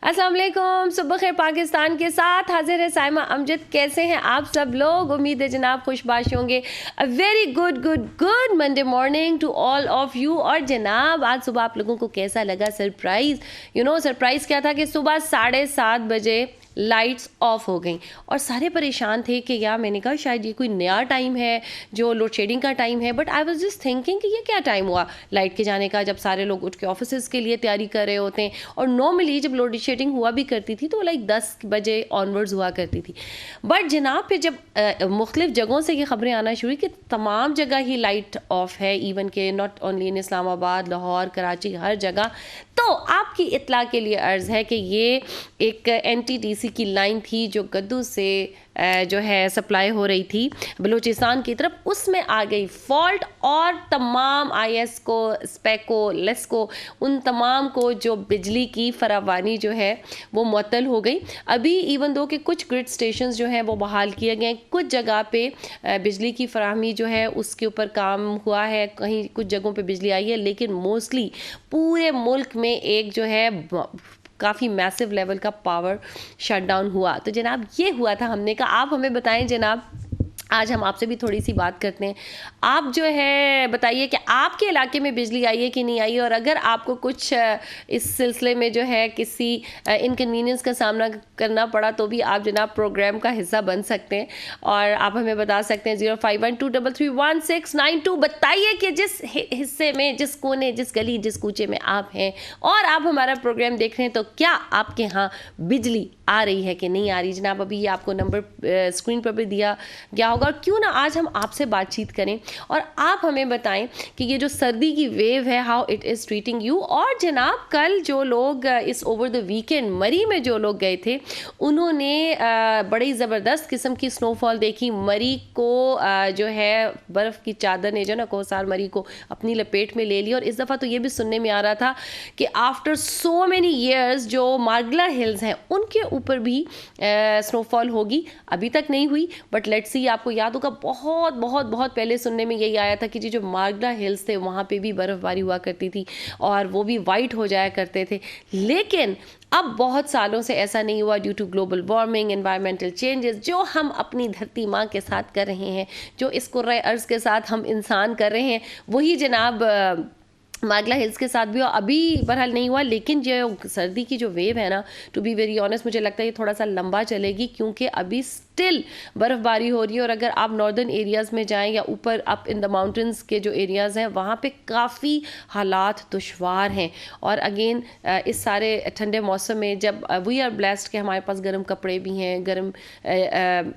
अस्सलाम वालेकुम, सुबह खैर पाकिस्तान के साथ हाजिर है साइमा अमजद। कैसे हैं आप सब लोग? उम्मीद है जनाब खुशबाश होंगे। A very good good good Monday morning to all of you. और जनाब आज सुबह आप लोगों को कैसा लगा सरप्राइज़? सरप्राइज़ क्या था कि सुबह 7:30 बजे लाइट्स ऑफ हो गई और सारे परेशान थे कि यार, मैंने कहा शायद ये कोई नया टाइम है जो लोड शेडिंग का टाइम है। But I was just thinking कि ये क्या टाइम हुआ लाइट के जाने का, जब सारे लोग उठ के ऑफिस के लिए तैयारी कर रहे होते हैं। और नॉर्मली जब लोड शेडिंग हुआ भी करती थी तो लाइक 10 बजे ऑनवर्ड्स हुआ करती थी। बट जनाब फिर जब मुख्तलिफ जगहों से ये खबरें आना शुरू कि तमाम जगह ही लाइट ऑफ है, इवन के not only in Islamabad, Lahore, Karachi, हर जगह। तो आपकी इत्ला के लिए अर्ज़ है कि ये एक NTDC की लाइन थी जो गद्दू से जो है सप्लाई हो रही थी बलूचिस्तान की तरफ, उसमें आ गई फॉल्ट और तमाम IS को, स्पेको, लेस्को, उन तमाम को जो बिजली की फरावानी जो है वो मुअत्तल हो गई। अभी इवन दो कि कुछ ग्रिड स्टेशंस जो हैं वो बहाल किए गए, कुछ जगह पे बिजली की फराहमी जो है उसके ऊपर काम हुआ है, कहीं कुछ जगहों पे बिजली आई है, लेकिन मोस्टली पूरे मुल्क में एक जो है काफ़ी मैसिव लेवल का पावर शटडाउन हुआ। तो जनाब ये हुआ था, हमने कहा आप हमें बताएं जनाब, आज हम आपसे भी थोड़ी सी बात करते हैं। आप जो है बताइए कि आपके इलाके में बिजली आई है कि नहीं आई, और अगर आपको कुछ इस सिलसिले में जो है किसी इनकन्वीनियंस का सामना करना पड़ा तो भी आप जनाब प्रोग्राम का हिस्सा बन सकते हैं और आप हमें बता सकते हैं 0512331692। बताइए कि जिस हिस्से में, जिस कोने, जिस गली, जिस कूचे में आप हैं और आप हमारा प्रोग्राम देख रहे हैं, तो क्या आपके यहाँ बिजली आ रही है कि नहीं आ रही। जनाब अभी ये आपको नंबर स्क्रीन पर भी दिया गया होगा। और क्यों ना आज हम आपसे बातचीत करें और आप हमें बताएं कि ये जो सर्दी की वेव है, how it is treating you. और जनाब कल जो लोग इस ओवर द वीकेंड मरी में जो लोग गए थे, उन्होंने बड़ी ज़बरदस्त किस्म की स्नोफॉल देखी। मरी को जो है बर्फ़ की चादर ने जो ना कोसार मरी को अपनी लपेट में ले लिया। और इस दफ़ा तो ये भी सुनने में आ रहा था कि आफ्टर सो मैनी ईयर्स जो मार्गला हिल्स हैं उनके ऊपर भी स्नोफॉल होगी। अभी तक नहीं हुई, बट लेट्स सी। आपको याद होगा बहुत बहुत बहुत पहले सुनने में यही आया था कि जी जो मार्गला हिल्स थे वहाँ पे भी बर्फ़बारी हुआ करती थी और वो भी वाइट हो जाया करते थे। लेकिन अब बहुत सालों से ऐसा नहीं हुआ due to global warming, environmental changes जो हम अपनी धरती माँ के साथ कर रहे हैं, जो इस कुर्रे अर्ज़ के साथ हम इंसान कर रहे हैं, वही जनाब मार्गला हिल्स के साथ भी अभी बहरहाल नहीं हुआ। लेकिन जो सर्दी की जो वेव है ना, टू बी वेरी ऑनेस्ट, मुझे लगता है ये थोड़ा सा लंबा चलेगी क्योंकि अभी स्टिल बर्फ़बारी हो रही है। और अगर आप नॉर्दर्न एरियाज़ में जाएं या ऊपर अप इन द माउंटेन्स के जो एरियाज़ हैं वहाँ पे काफ़ी हालात दुशवार हैं। और अगेन इस सारे ठंडे मौसम में जब वी आर ब्लेस्ड कि हमारे पास गर्म कपड़े भी हैं, गर्म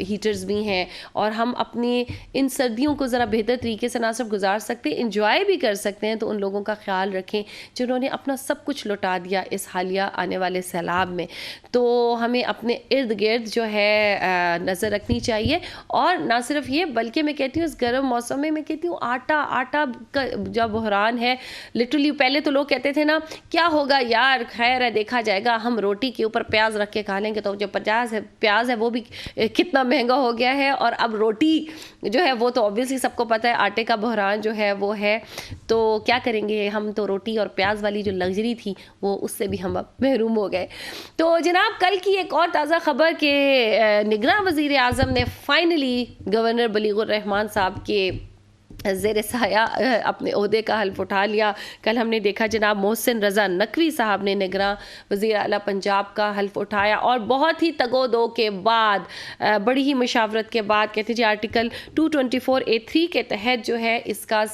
हीटर्स भी हैं और हम अपनी इन सर्दियों को ज़रा बेहतर तरीके से ना सिर्फ गुजार सकते, इंजॉय भी कर सकते हैं। तो उन लोगों का ख्याल रखें जिन्होंने अपना सब कुछ लुटा दिया इस हालिया आने वाले सैलाब में। तो हमें अपने इर्द गिर्द जो है नज़र रखनी चाहिए। और ना सिर्फ ये, बल्कि मैं कहती हूँ इस गर्म मौसम में मैं कहती हूँ आटा का जो बहरान है, लिटरली पहले तो लोग कहते थे ना क्या होगा यार, खैर है देखा जाएगा, हम रोटी के ऊपर प्याज रख के खा लेंगे। तो जो प्याज है वो भी कितना महंगा हो गया है। और अब रोटी जो है वो तो ऑब्वियसली सबको पता है, आटे का बहरान जो है वो है। तो क्या करेंगे हम, तो रोटी और प्याज वाली जो लग्जरी थी वो उससे भी हम अब महरूम हो गए। तो जनाब कल की एक और ताज़ा खबर के निगरान वज़ीर आज़म ने फाइनली गवर्नर बलीगुर रहमान साहब के ज़ेर साया अपने ओहदे का हल्फ उठा लिया। कल हमने देखा जनाब मोहसिन रज़ा नकवी साहब ने निगरान वज़ीर आला पंजाब का हल्फ उठाया और बहुत ही तगोदो के बाद, बड़ी ही मशावरत के बाद, कहते जी आर्टिकल 224A3 के तहत जो है इसका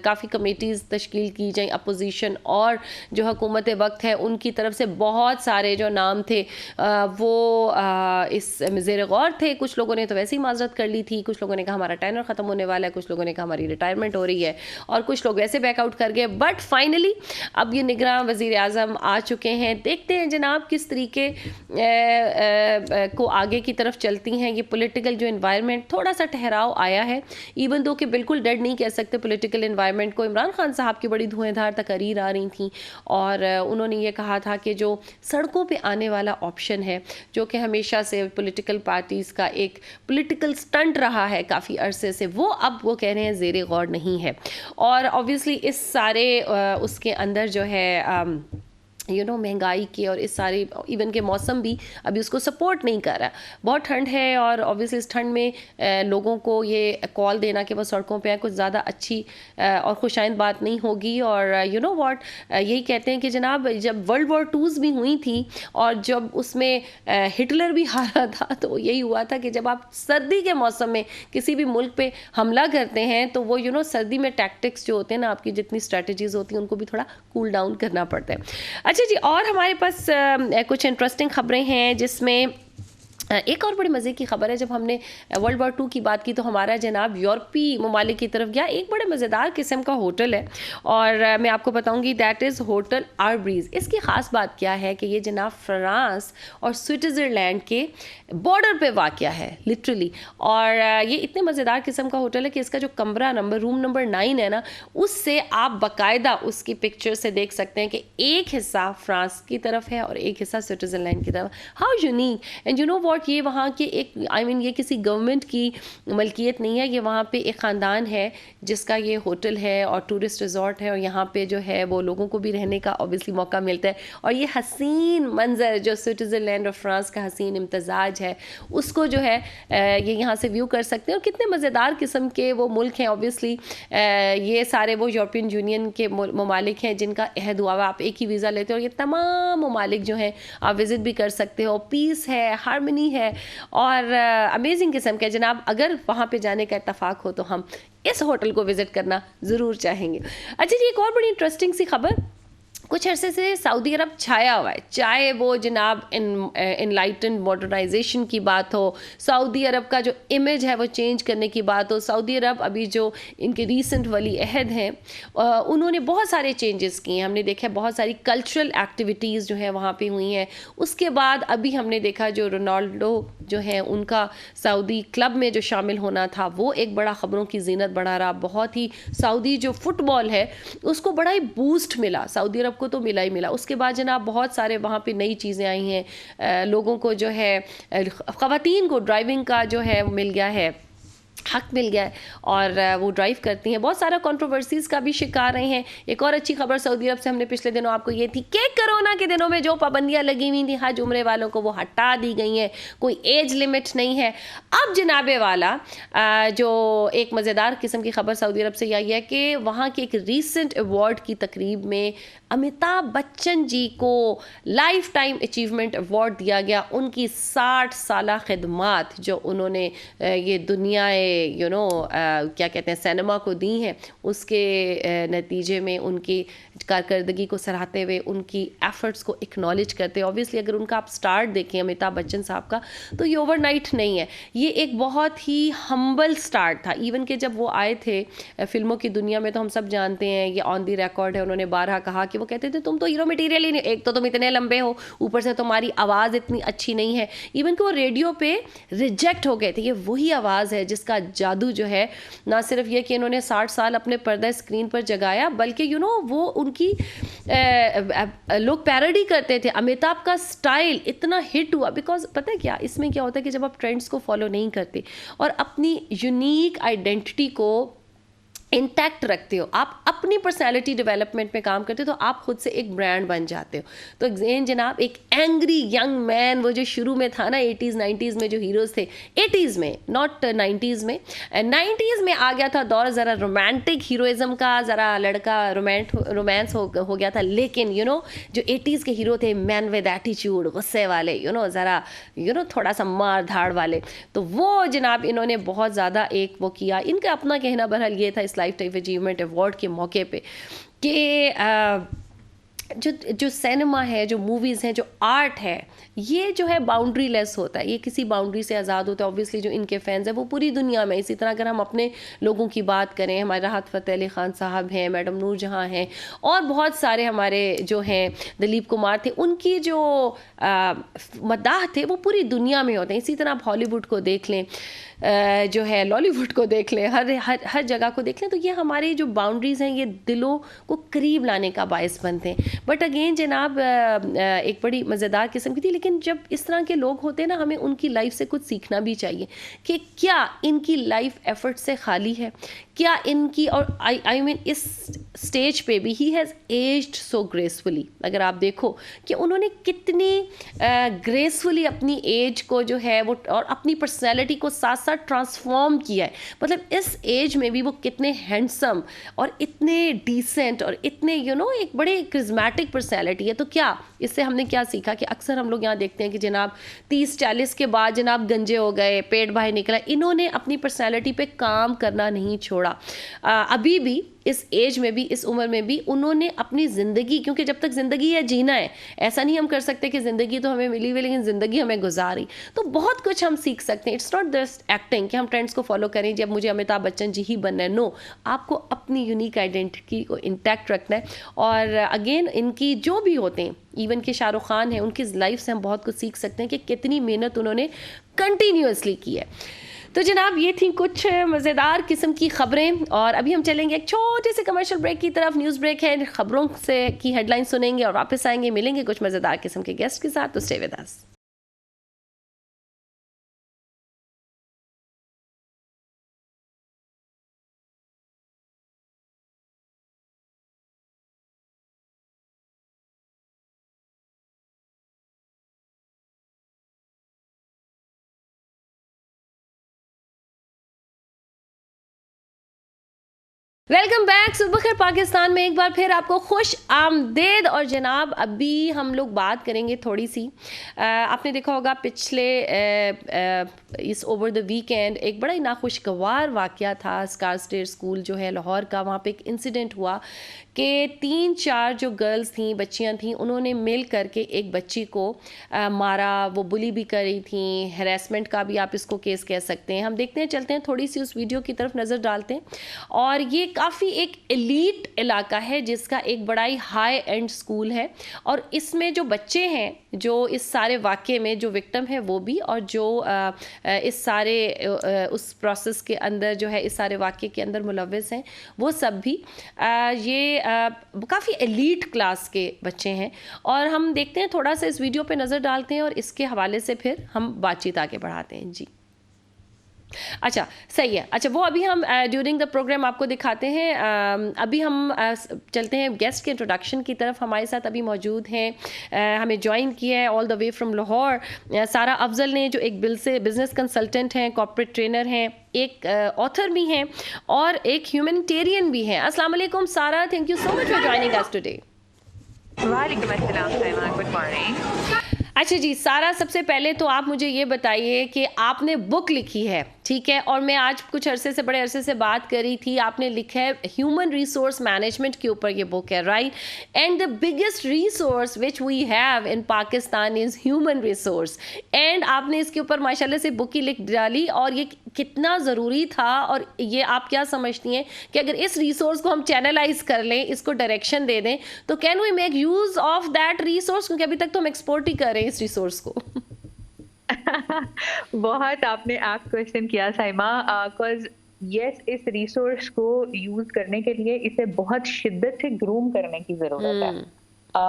काफ़ी कमेटीज़ तश्कील की जाए। अपोजिशन और जो हुकूमत वक्त है उनकी तरफ से बहुत सारे जो नाम थे वो इस ज़ेर गौर थे। कुछ लोगों ने तो वैसे ही माजरत कर ली थी, कुछ लोगों ने कहा हमारा टेनर ख़त्म होने वाला है, कुछ लोगों ने कहा हमारी रिटायरमेंट हो रही है और कुछ लोग वैसे बैकआउट कर गए। बट फाइनली अब ये निगरान वज़ीर आज़म आ चुके हैं। देखते हैं जनाब किस तरीके को आगे की तरफ चलती हैं। ये पॉलिटिकल जो इन्वायरमेंट, थोड़ा सा ठहराव आया है, इवन दो कि बिल्कुल डेड नहीं कह सकते पॉलिटिकल इन्वायरमेंट को। इमरान खान साहब की बड़ी धुएंधार तकरीर आ रही थी और उन्होंने ये कहा था कि जो सड़कों पे आने वाला ऑप्शन है, जो कि हमेशा से पॉलिटिकल पार्टीज़ का एक पॉलिटिकल स्टंट रहा है काफ़ी अरसे से, वो अब वो कह रहे हैं ज़ेरे गौर नहीं है। और ऑब्वियसली इस सारे उसके अंदर जो है महंगाई के और इस सारे इवन के मौसम भी अभी उसको सपोर्ट नहीं कर रहा है। बहुत ठंड है और ऑब्वियसली इस ठंड में लोगों को ये कॉल देना कि वो सड़कों पे कुछ ज़्यादा अच्छी और खुशाइंद बात नहीं होगी। और व्हाट यही कहते हैं कि जनाब जब वर्ल्ड वॉर टूज़ भी हुई थी और जब उसमें हिटलर भी हारा था तो यही हुआ था कि जब आप सर्दी के मौसम में किसी भी मुल्क पे हमला करते हैं तो वो सर्दी में टैक्टिक्स जो होते हैं ना, आपकी जितनी स्ट्रेटजीज होती हैं उनको भी थोड़ा कूल डाउन करना पड़ता है। अच्छा जी, और हमारे पास कुछ इंटरेस्टिंग खबरें हैं जिसमें एक और बड़ी मज़े की खबर है। जब हमने वर्ल्ड वॉर 2 की बात की तो हमारा जनाब यूरोपीय ममालिक की तरफ गया। एक बड़े मज़ेदार किस्म का होटल है और मैं आपको बताऊंगी, दैट इज़ होटल आर्ब्रीज। इसकी ख़ास बात क्या है कि ये जनाब फ्रांस और स्विट्ज़रलैंड के बॉर्डर पे वाक़या है लिटरली। और ये इतने मज़ेदार किस्म का होटल है कि इसका जो कमरा नंबर रूम नंबर 9 है ना, उससे आप बाकायदा उसकी पिक्चर से देख सकते हैं कि एक हिस्सा फ्रांस की तरफ है और एक हिस्सा स्विट्ज़रलैंड की तरफ। हाउ यूनिक एंड वॉट, ये वहाँ के एक ये किसी गवर्नमेंट की मलकियत नहीं है, ये वहाँ पे एक ख़ानदान है जिसका ये होटल है और टूरिस्ट रिजॉर्ट है और यहाँ पे जो है वो लोगों को भी रहने का ऑब्वियसली मौका मिलता है। और ये हसीन मंजर जो स्विट्ज़रलैंड और फ्रांस का हसीन इम्तजाज है उसको जो है ये यहाँ से व्यू कर सकते हैं। और कितने मज़ेदार किस्म के वो मुल्क हैं। ऑब्वियसली ये सारे वो यूरोपियन यूनियन के ममालिक हैं जिनका अहद हुआ हुआ, आप एक ही वीज़ा लेते हो और ये तमाम ममालिक जो हैं आप विज़िट भी कर सकते हो। पीस है, हारमनी है और अमेजिंग किस्म के जनाब। अगर वहाँ पे जाने का इत्तेफाक हो तो हम इस होटल को विज़िट करना ज़रूर चाहेंगे। अच्छा जी, एक और बड़ी इंटरेस्टिंग सी खबर, कुछ अरसे से सऊदी अरब छाया हुआ है, चाहे वो जनाब इनलाइटन मॉडर्नाइजेशन की बात हो, सऊदी अरब का जो इमेज है वो चेंज करने की बात हो। सऊदी अरब अभी जो इनके रीसेंट वली अहद हैं उन्होंने बहुत सारे चेंजेस किए हैं। हमने देखा बहुत सारी कल्चरल एक्टिविटीज़ जो हैं वहाँ पे हुई हैं। उसके बाद अभी हमने देखा जो रोनाल्डो जो है उनका सऊदी क्लब में जो शामिल होना था वो एक बड़ा ख़बरों की जीनत बढ़ा रहा। बहुत ही सऊदी जो फुटबॉल है उसको बड़ा ही बूस्ट मिला, सऊदी अरब को तो मिला ही मिला। उसके बाद जनाब बहुत सारे वहाँ पे नई चीज़ें आई हैं, लोगों को जो है ख़वातीन को ड्राइविंग का जो है मिल गया है, हक मिल गया है और वो ड्राइव करती हैं। बहुत सारा कंट्रोवर्सीज़ का भी शिकार रहे हैं। एक और अच्छी खबर सऊदी अरब से हमने पिछले दिनों आपको ये थी कि कोरोना के दिनों में जो पाबंदियां लगी हुई थी हज उम्रे वालों को वो हटा दी गई हैं, कोई एज लिमिट नहीं है। अब जनाबे वाला जो एक मज़ेदार किस्म की खबर सऊदी अरब से आई है कि वहाँ की एक रीसेंट अवार्ड की तकरीब में अमिताभ बच्चन जी को लाइफ टाइम अचीवमेंट अवार्ड दिया गया। उनकी 60 साला खिदमात जो उन्होंने ये दुनिया क्या कहते हैं सिनेमा को दी हैं, उसके नतीजे में उनकी कारकर्दगी को सराहते हुए उनकी एफर्ट्स को एक्नॉलेज करते हैं। ऑब्वियसली अगर उनका आप स्टार्ट देखें अमिताभ बच्चन साहब का तो ये ओवरनाइट नहीं है, ये एक बहुत ही हम्बल स्टार्ट था। इवन कि जब वो आए थे फिल्मों की दुनिया में तो हम सब जानते हैं, ये ऑन दी रिकॉर्ड है, उन्होंने बारहा कहा कि वो कहते थे तुम तो हीरो मटेरियल ही नहीं, एक तो तुम इतने लंबे हो, ऊपर से तुम्हारी आवाज़ इतनी अच्छी नहीं है। इवन कि वो रेडियो पे रिजेक्ट हो गए थे। ये वही आवाज़ है जिसका जादू जो है ना सिर्फ ये कि इन्होंने 60 साल अपने पर्दा स्क्रीन पर जगाया, बल्कि वो उनकी लोग पैरोडी करते थे। अमिताभ का स्टाइल इतना हिट हुआ बिकॉज पता है क्या, इसमें क्या होता है कि जब आप ट्रेंड्स को फॉलो नहीं करते और अपनी यूनिक आइडेंटिटी को इंटैक्ट रखते हो, आप अपनी पर्सनालिटी डेवलपमेंट में काम करते हो तो आप खुद से एक ब्रांड बन जाते हो। तो ज़ेन जनाब एक एंग्री यंग मैन, वो जो शुरू में था ना 80s 90s में जो हीरोज़ थे, 80s में नॉट 90s में, 90s में आ गया था दौर ज़रा रोमांटिक हीरोइज़म का, ज़रा लड़का रोमांस हो गया था। लेकिन जो 80s के हीरो थे मैन विद एटीट्यूड, गुस्से वाले, ज़रा थोड़ा सा मार धाड़ वाले, तो वो जनाब इन्होंने बहुत ज़्यादा एक वो किया। इनका अपना कहना बहरहाल ये था इस लाइफ टाइम अचीवमेंट अवार्ड के मौके पे कि जो सिनेमा है, जो मूवीज़ हैं, जो आर्ट है, ये जो है बाउंड्री लेस होता है, ये किसी बाउंड्री से आज़ाद होता है। ऑब्वियसली जो इनके फैंस हैं वो पूरी दुनिया में, इसी तरह अगर हम अपने लोगों की बात करें, हमारे राहत फ़तेह अली ख़ान साहब हैं, मैडम नूर जहाँ हैं और बहुत सारे हमारे जो हैं दिलीप कुमार थे, उनकी जो मदाह थे वो पूरी दुनिया में होते हैं। इसी तरह आप हॉलीवुड को देख लें, जो है लॉलीवुड को देख लें, हर जगह को देख लें, तो ये हमारी जो बाउंड्रीज़ हैं ये दिलों को करीब लाने का बायस बनते हैं। बट अगेन जनाब एक बड़ी मज़ेदार किस्म की थी। लेकिन जब इस तरह के लोग होते हैं ना, हमें उनकी लाइफ से कुछ सीखना भी चाहिए कि क्या इनकी लाइफ एफर्ट से खाली है, क्या इनकी, और आई मीन इस स्टेज पे भी he has aged so gracefully. अगर आप देखो कि उन्होंने कितनी ग्रेसफुली अपनी एज को जो है वो और अपनी पर्सनैलिटी को साथ साथ ट्रांसफॉर्म किया है। मतलब इस एज में भी वो कितने हैंडसम और इतने डिसेंट और इतने एक बड़े क्रिज्मेटिक पर्सनैलिटी है। तो क्या इससे हमने क्या सीखा कि अक्सर हम लोग यहाँ देखते हैं कि जनाब 30-40 के बाद जनाब गंजे हो गए, पेट बाहर निकला। इन्होंने अपनी पर्सनैलिटी पे काम करना नहीं छोड़ा। अभी भी इस एज में भी, इस उम्र में भी उन्होंने अपनी ज़िंदगी, क्योंकि जब तक ज़िंदगी है जीना है, ऐसा नहीं हम कर सकते कि ज़िंदगी तो हमें मिली हुई लेकिन ज़िंदगी हमें गुजारी। तो बहुत कुछ हम सीख सकते हैं। इट्स नॉट जस्ट एक्टिंग कि हम ट्रेंड्स को फॉलो करें, जब मुझे अमिताभ बच्चन जी ही बनना है। नो, आपको अपनी यूनिक आइडेंटिटी को इंटैक्ट रखना है। और अगेन इनकी जो भी होते हैं, इवन के शाहरुख खान हैं, उनकी लाइफ से हम बहुत कुछ सीख सकते हैं कि कितनी मेहनत उन्होंने कंटिन्यूअसली की है। तो जनाब ये थी कुछ मज़ेदार किस्म की खबरें, और अभी हम चलेंगे एक छोटे से कमर्शियल ब्रेक की तरफ। न्यूज़ ब्रेक है, खबरों से की हेडलाइन सुनेंगे और वापस आएंगे, मिलेंगे कुछ मज़ेदार किस्म के गेस्ट के साथ। तो stay with us. Welcome back. सुबह खैर पाकिस्तान में एक बार फिर आपको खुश आमदेद। और जनाब अभी हम लोग बात करेंगे थोड़ी सी, आपने देखा होगा पिछले इस ओवर द वीकेंड एक बड़ा ही नाखुशगवार वाक़या था। स्कार्सडेल स्कूल जो है लाहौर का, वहाँ पे एक इंसिडेंट हुआ कि 3-4 जो गर्ल्स थी, बच्चियाँ थी, उन्होंने मिल करके एक बच्ची को मारा। वो बुली भी कर रही थी, हैरेसमेंट का भी आप इसको केस कह सकते हैं। हम देखते हैं, चलते हैं थोड़ी सी उस वीडियो की तरफ नज़र डालते हैं। और ये काफ़ी एक एलीट इलाका है जिसका एक बड़ा ही हाई एंड स्कूल है, और इसमें जो बच्चे हैं जो इस सारे वाक़े में जो विक्टिम है वो भी, और जो इस सारे उस प्रोसेस के अंदर जो है, इस सारे वाक़े के अंदर मुलव्वस हैं, वो सब भी ये काफ़ी एलीट क्लास के बच्चे हैं। और हम देखते हैं, थोड़ा सा इस वीडियो पे नज़र डालते हैं और इसके हवाले से फिर हम बातचीत आगे बढ़ाते हैं। जी अच्छा, सही है। अच्छा, वो अभी हम ड्यूरिंग द प्रोग्राम आपको दिखाते हैं। अभी हम चलते हैं गेस्ट के इंट्रोडक्शन की तरफ। हमारे साथ अभी मौजूद हैं, हमें ज्वाइन किया है all the way from Lahore सारा अफजल ने, जो एक बिजनेस कंसल्टेंट हैं, कॉर्पोरेट ट्रेनर हैं, एक ऑथर भी हैं और एक ह्यूमैनिटेरियन भी हैं। अस्सलाम वालेकुम सारा, thank you so much for joining us today. वालेकुम अस्सलाम साइमा, गुड मॉर्निंग। अच्छा जी, सारा सबसे पहले तो आप मुझे ये बताइए कि आपने बुक लिखी है, ठीक है, और मैं आज कुछ बड़े अरसे से बात कर रही थी। आपने लिखा है ह्यूमन रिसोर्स मैनेजमेंट के ऊपर ये बुक है, right? And the biggest resource which we have in Pakistan is human resource. And आपने इसके ऊपर माशाल्लाह से बुक ही लिख डाली, और ये कितना ज़रूरी था। और ये आप क्या समझती हैं कि अगर इस रिसोर्स को हम चैनलाइज कर लें, इसको डायरेक्शन दे दें, तो can we make use of that resource? क्योंकि अभी तक तो हम एक्सपोर्ट ही कर रहे हैं इस रिसोर्स को। बहुत आपने आप क्वेश्चन किया साइमा, बिकॉज यस, इस रिसोर्स को यूज करने के लिए इसे बहुत शिद्दत से ग्रूम करने की जरूरत है।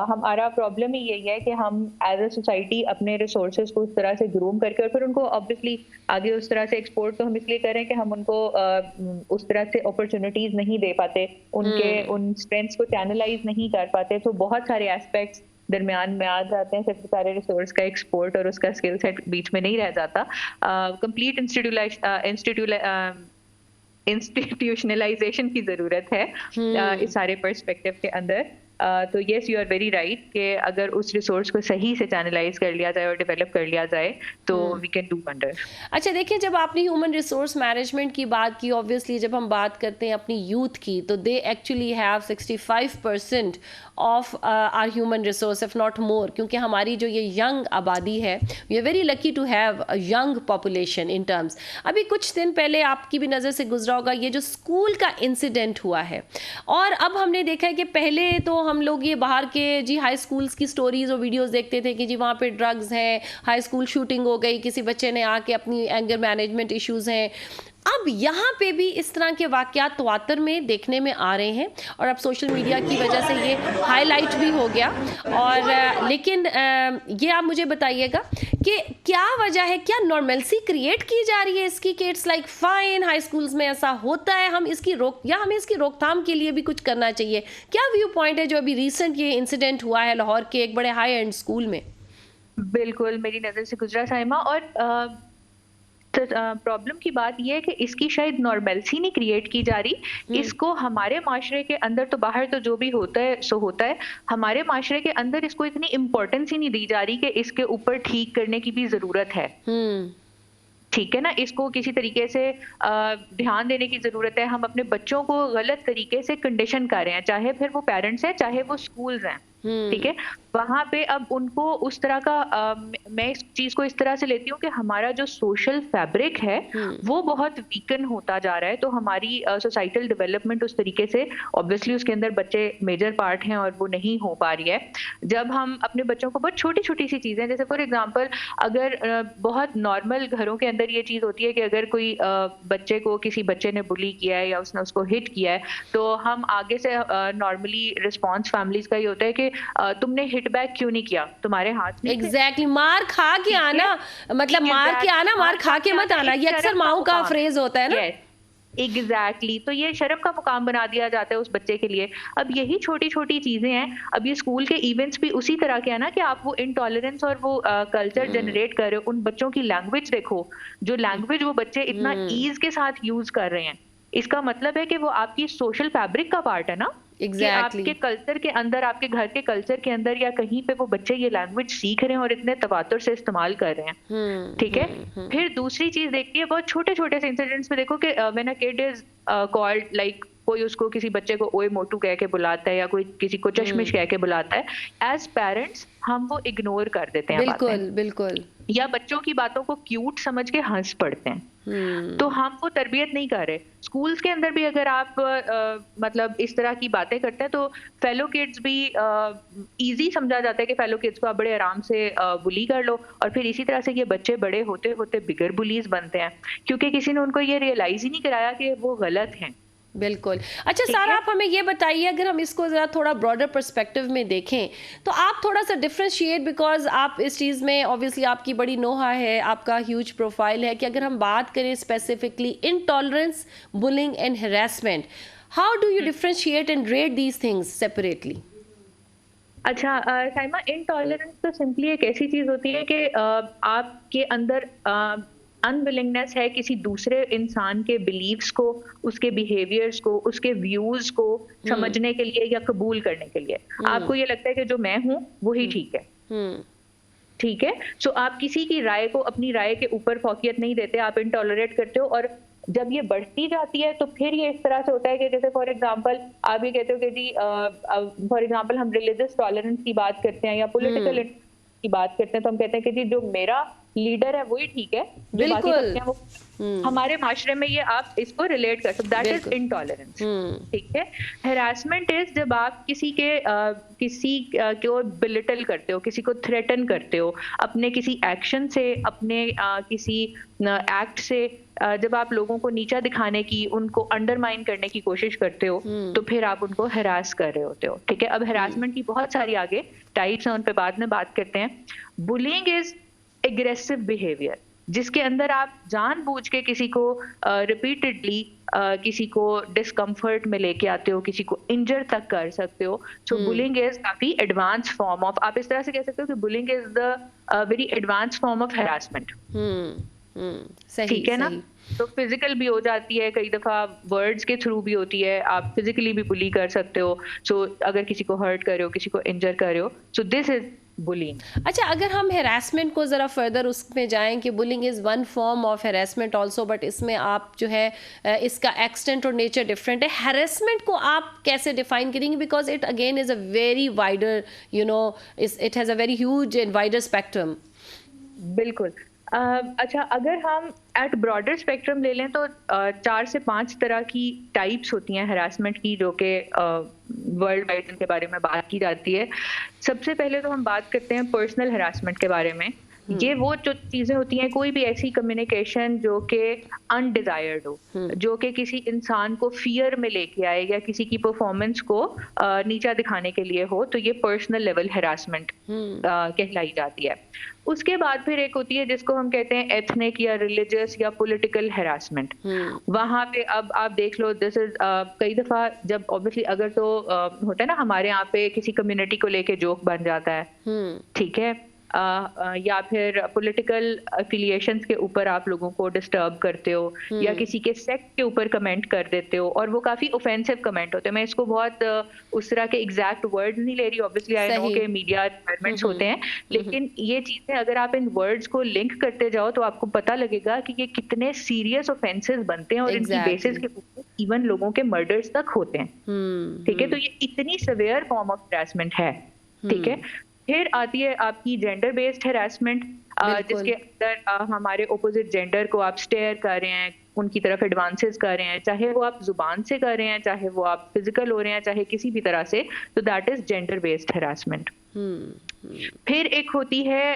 हमारा प्रॉब्लम ही यही है कि हम एज अ सोसाइटी अपने रिसोर्सेज को उस तरह से ग्रूम करके और फिर उनको ऑब्वियसली आगे उस तरह से एक्सपोर्ट तो हम इसलिए करें कि हम उनको उस तरह से अपॉर्चुनिटीज नहीं दे पाते, उनके उन स्ट्रेंथ्स को चैनलाइज नहीं कर पाते। तो बहुत सारे एस्पेक्ट्स दरमियान में आ जाते हैं, सिर्फ सारे रिसोर्स का एक्सपोर्ट और उसका स्किल सेट बीच में नहीं रह जाता। कंप्लीट इंस्टीट्यूशनलाइजेशन की जरूरत है इस सारे पर्सपेक्टिव के अंदर। तो yes, you are very right कि अगर उस रिसोर्स को सही से चैनलाइज कर लिया जाए और डेवलप कर लिया जाए तो वी कैन डू वंडर। अच्छा, देखिए, जब आपने ह्यूमन रिसोर्स मैनेजमेंट की बात की, ऑब्वियसली जब हम बात करते हैं अपनी यूथ की, तो they actually have 65% of our human resource, if not more, क्योंकि हमारी जो ये यंग आबादी है, we are very lucky to have a young population in terms. अभी कुछ दिन पहले आपकी भी नज़र से गुजरा होगा ये जो स्कूल का इंसिडेंट हुआ है, और अब हमने देखा है कि पहले तो हम लोग ये बाहर के जी हाई स्कूल्स की स्टोरीज और वीडियोस देखते थे कि जी वहाँ पे ड्रग्स हैं, हाई स्कूल शूटिंग हो गई, किसी बच्चे ने आके अपनी एंगर मैनेजमेंट इश्यूज हैं। अब यहाँ पे भी इस तरह के वाक़यात तवातर में देखने में आ रहे हैं और अब सोशल मीडिया की वजह से ये हाईलाइट भी हो गया। और लेकिन ये आप मुझे बताइएगा कि क्या वजह है, क्या नॉर्मलसी क्रिएट की जा रही है इसकी कि it's like fine, high schools में ऐसा होता है, हमें इसकी रोकथाम के लिए भी कुछ करना चाहिए? क्या व्यू पॉइंट है जो अभी रिसेंट ये इंसिडेंट हुआ है लाहौर के एक बड़े हाई एंड स्कूल में? बिल्कुल मेरी नज़र से गुजरा साइमा, और प्रॉब्लम की बात यह है कि इसकी शायद नॉर्मलसी नहीं क्रिएट की जा रही। इसको हमारे माशरे के अंदर, तो बाहर तो जो भी होता है सो होता है, हमारे माशरे के अंदर इसको इतनी इम्पोर्टेंस ही नहीं दी जा रही कि इसके ऊपर ठीक करने की भी ज़रूरत है। ठीक है ना, इसको किसी तरीके से ध्यान देने की ज़रूरत है। हम अपने बच्चों को गलत तरीके से कंडीशन कर रहे हैं, चाहे फिर वो पेरेंट्स हैं चाहे वो स्कूल्स हैं। ठीक है, वहां पे अब उनको उस तरह का मैं इस चीज को इस तरह से लेती हूँ कि हमारा जो सोशल फैब्रिक है वो बहुत वीकन होता जा रहा है। तो हमारी सोसाइटल डेवलपमेंट उस तरीके से ऑब्वियसली उसके अंदर बच्चे मेजर पार्ट हैं और वो नहीं हो पा रही है। जब हम अपने बच्चों को बहुत छोटी छोटी सी चीजें, जैसे फॉर एग्जांपल अगर बहुत नॉर्मल घरों के अंदर ये चीज होती है कि अगर कोई बच्चे को किसी बच्चे ने बुली किया है या उसने उसको हिट किया है, तो हम आगे से नॉर्मली रिस्पॉन्स फैमिलीज का ये होता है कि तुमने हिट बैक क्यों नहीं किया, तुम्हारे हाथ में एग्जैक्टली मार खा के आना, मतलब मार के आना, मार खा के मत आना, ये अक्सर माओ का फ्रेज होता है ना। एग्जैक्टली तो ये शर्म का मुकाम बना दिया जाता है उस बच्चे के लिए। अब यही छोटी छोटी चीजें हैं। अब ये स्कूल के इवेंट्स भी उसी तरह के है ना कि आप वो इंटॉलरेंस और वो कल्चर जनरेट कर रहे हो। उन बच्चों की लैंग्वेज देखो, जो लैंग्वेज वो बच्चे इतना ईज के साथ यूज कर रहे हैं, इसका मतलब है कि वो आपकी सोशल फैब्रिक का पार्ट है ना। Exactly. आपके कल्चर के अंदर, आपके घर के कल्चर के अंदर या कहीं पे वो बच्चे ये लैंग्वेज सीख रहे हैं और इतने तवातुर से इस्तेमाल कर रहे हैं। ठीक है, फिर दूसरी चीज देखती है बहुत छोटे छोटे से इंसिडेंट्स में, देखो कि when a kid is called, like कोई उसको किसी बच्चे को ओए मोटू कह के बुलाता है या कोई किसी को चश्मिश कह के बुलाता है, एज पेरेंट्स हम वो इग्नोर कर देते हैं। बिल्कुल बिल्कुल। या बच्चों की बातों को क्यूट समझ के हंस पड़ते हैं। तो हम वो तरबियत नहीं कर रहे। स्कूल्स के अंदर भी अगर आप मतलब इस तरह की बातें करते हैं तो फेलो किड्स भी इजी समझा जाता है कि फेलो किड्स को आप बड़े आराम से बुली कर लो, और फिर इसी तरह से ये बच्चे बड़े होते होते बिगर बुलीज बनते हैं, क्योंकि किसी ने उनको ये रियलाइज ही नहीं कराया कि वो गलत हैं। बिल्कुल। अच्छा सारा, आप हमें ये बताइए, अगर हम इसको ज़रा थोड़ा ब्रॉडर पर्सपेक्टिव में देखें तो आप थोड़ा सा डिफ्रेंशिएट, बिकॉज आप इस चीज़ में ऑब्वियसली आपकी बड़ी नोहा है, आपका ह्यूज प्रोफाइल है, कि अगर हम बात करें specifically intolerance, bullying and harassment, how do you differentiate and rate these things separately? अच्छा साइमा, इनटॉलरेंस तो सिंपली एक ऐसी चीज होती है कि आपके अंदर अनविलिंगनेस है किसी दूसरे इंसान के बिलीव्स को, उसके बिहेवियर्स को, उसके व्यूज को समझने के लिए या कबूल करने के लिए। आपको ये लगता है कि जो मैं हूं वही ठीक है। ठीक है, सो आप किसी की राय को अपनी राय के ऊपर फौकियत नहीं देते, आप इनटॉलरेट करते हो। और जब ये बढ़ती जाती है तो फिर ये इस तरह से होता है कि जैसे फॉर एग्जांपल आप ये कहते हो कि जी फॉर एग्जांपल हम रिलीजियस टॉलरेंस की बात करते हैं या पॉलिटिकल की बात करते हैं, तो हम कहते हैं कि जी जो मेरा लीडर है वही ठीक है, जो बाकी करते हैं वो। हमारे माशरे में ये आप इसको रिलेट कर सकते, दैट इज इनटॉलरेंस। ठीक है, हैरासमेंट इज जब आप किसी को बिलिटल करते हो, किसी को थ्रेटन करते हो अपने किसी एक्शन से, अपने किसी एक्ट से, जब आप लोगों को नीचा दिखाने की, उनको अंडरमाइन करने की कोशिश करते हो, तो फिर आप उनको हैरास कर रहे होते हो। ठीक है, अब हैरासमेंट की बहुत सारी आगे टाइप्स हैं, उन पे बाद में बात करते हैं। बुलिंग इज एग्रेसिव बिहेवियर, जिसके अंदर आप जानबूझ के किसी को रिपीटेडली किसी को डिस्कम्फर्ट में लेके आते हो, किसी को इंजर तक कर सकते हो। सो बुलिंग इज काफी एडवांस फॉर्म ऑफ, आप इस तरह से कह सकते हो कि bullying is the very advance form of harassment. ठीक है ना, तो फिजिकल भी हो जाती है, कई दफा वर्ड्स के थ्रू भी होती है, आप फिजिकली भी बुली कर सकते हो। सो अगर किसी को हर्ट कर रहे हो, किसी को इंजर कर रहे हो, सो दिस इज बुलिंग। अच्छा, अगर हम हैरेसमेंट को ज़रा फर्दर उसमें जाएं कि bullying is one form of harassment also, but इसमें आप जो है इसका एक्सटेंट और नेचर डिफरेंट है, हैरेसमेंट को आप कैसे डिफाइन करेंगे? Because it again is a very wider, you know, it has a very huge and wider spectrum. बिल्कुल। अच्छा, अगर हम एट ब्रॉडर स्पेक्ट्रम ले लें तो 4 से 5 तरह की टाइप्स होती हैं हरासमेंट की, जो कि वर्ल्ड वाइड इनके बारे में बात की जाती है। सबसे पहले तो हम बात करते हैं पर्सनल हरासमेंट के बारे में। ये वो जो चीजें होती हैं, कोई भी ऐसी कम्युनिकेशन जो कि अनडिजायर्ड हो, जो कि किसी इंसान को फियर में लेके आए या किसी की परफॉर्मेंस को नीचा दिखाने के लिए हो, तो ये पर्सनल लेवल हैरासमेंट कहलाई जाती है। उसके बाद फिर एक होती है जिसको हम कहते हैं एथनिक या रिलीजियस या पॉलिटिकल हैरासमेंट। वहां पे अब आप देख लो, दिस इज कई दफा जब ऑब्वियसली अगर तो होता है ना, हमारे यहाँ पे किसी कम्युनिटी को लेके जोक बन जाता है, ठीक है, या फिर पॉलिटिकल अफिलिएशंस के ऊपर आप लोगों को डिस्टर्ब करते हो या किसी के सेक्ट के ऊपर कमेंट कर देते हो, और वो काफी ऑफेंसिव कमेंट होते हैं। मैं इसको बहुत उस तरह के एग्जैक्ट वर्ड नहीं ले रही, ऑब्वियसली आई नो के मीडिया रिक्वायरमेंट्स होते हैं, लेकिन ये चीजें अगर आप इन वर्ड्स को लिंक करते जाओ तो आपको पता लगेगा कि ये कितने सीरियस ऑफेंसेस बनते हैं, और इनकी बेसिस के ऊपर इवन लोगों के मर्डर्स तक होते हैं। ठीक है, तो ये इतनी सिवियर फॉर्म ऑफ हैरेसमेंट है। ठीक है, फिर आती है आपकी जेंडर बेस्ड हैरेसमेंट, जिसके अंदर हमारे ऑपोजिट जेंडर को आप स्टेयर कर रहे हैं, उनकी तरफ एडवांसेस कर रहे हैं, चाहे वो आप जुबान से कर रहे हैं, चाहे वो आप फिजिकल हो रहे हैं, चाहे किसी भी तरह से, तो that is gender based harassment. फिर एक होती है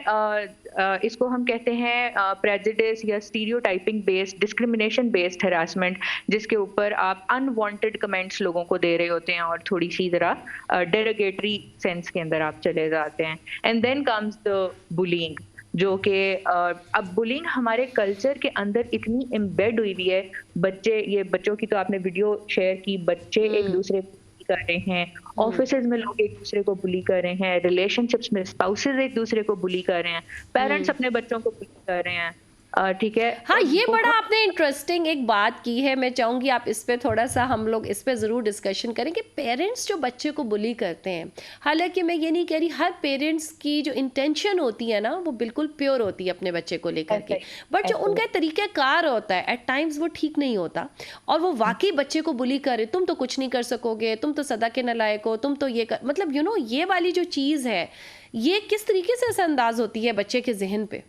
इसको हम कहते हैं प्रेजुडिस या stereotyping based, discrimination based harassment, जिसके ऊपर आप अनवांटेड कमेंट्स लोगों को दे रहे होते हैं और थोड़ी सी जरा डेरोगेटरी सेंस के अंदर आप चले जाते हैं। And then comes the bullying, जो कि अब बुलिंग हमारे कल्चर के अंदर इतनी एम्बेड हुई हुई है। बच्चों की तो आपने वीडियो शेयर की, बच्चे एक दूसरे को कर रहे हैं, ऑफिसेज में लोग एक दूसरे को बुली कर रहे हैं, रिलेशनशिप्स में स्पाउसेज एक दूसरे को बुली कर रहे हैं, पेरेंट्स अपने बच्चों को बुली कर रहे हैं। ठीक है, हाँ, ये बड़ा आपने इंटरेस्टिंग एक बात की है। मैं चाहूंगी आप इस पे थोड़ा सा, हम लोग इस पे ज़रूर डिस्कशन करें कि पेरेंट्स जो बच्चे को बुली करते हैं, हालांकि मैं ये नहीं कह रही हर पेरेंट्स की जो इंटेंशन होती है ना वो बिल्कुल प्योर होती है अपने बच्चे को लेकर के, बट जो उनका तरीक़ाकार होता है एट टाइम्स वो ठीक नहीं होता, और वो वाकई बच्चे को बुली करे, तुम तो कुछ नहीं कर सकोगे, तुम तो सदा के नालायक हो, तुम तो ये कर, मतलब ये वाली जो चीज़ है, ये किस तरीके से असरअंदाज होती है बच्चे के जहन पे?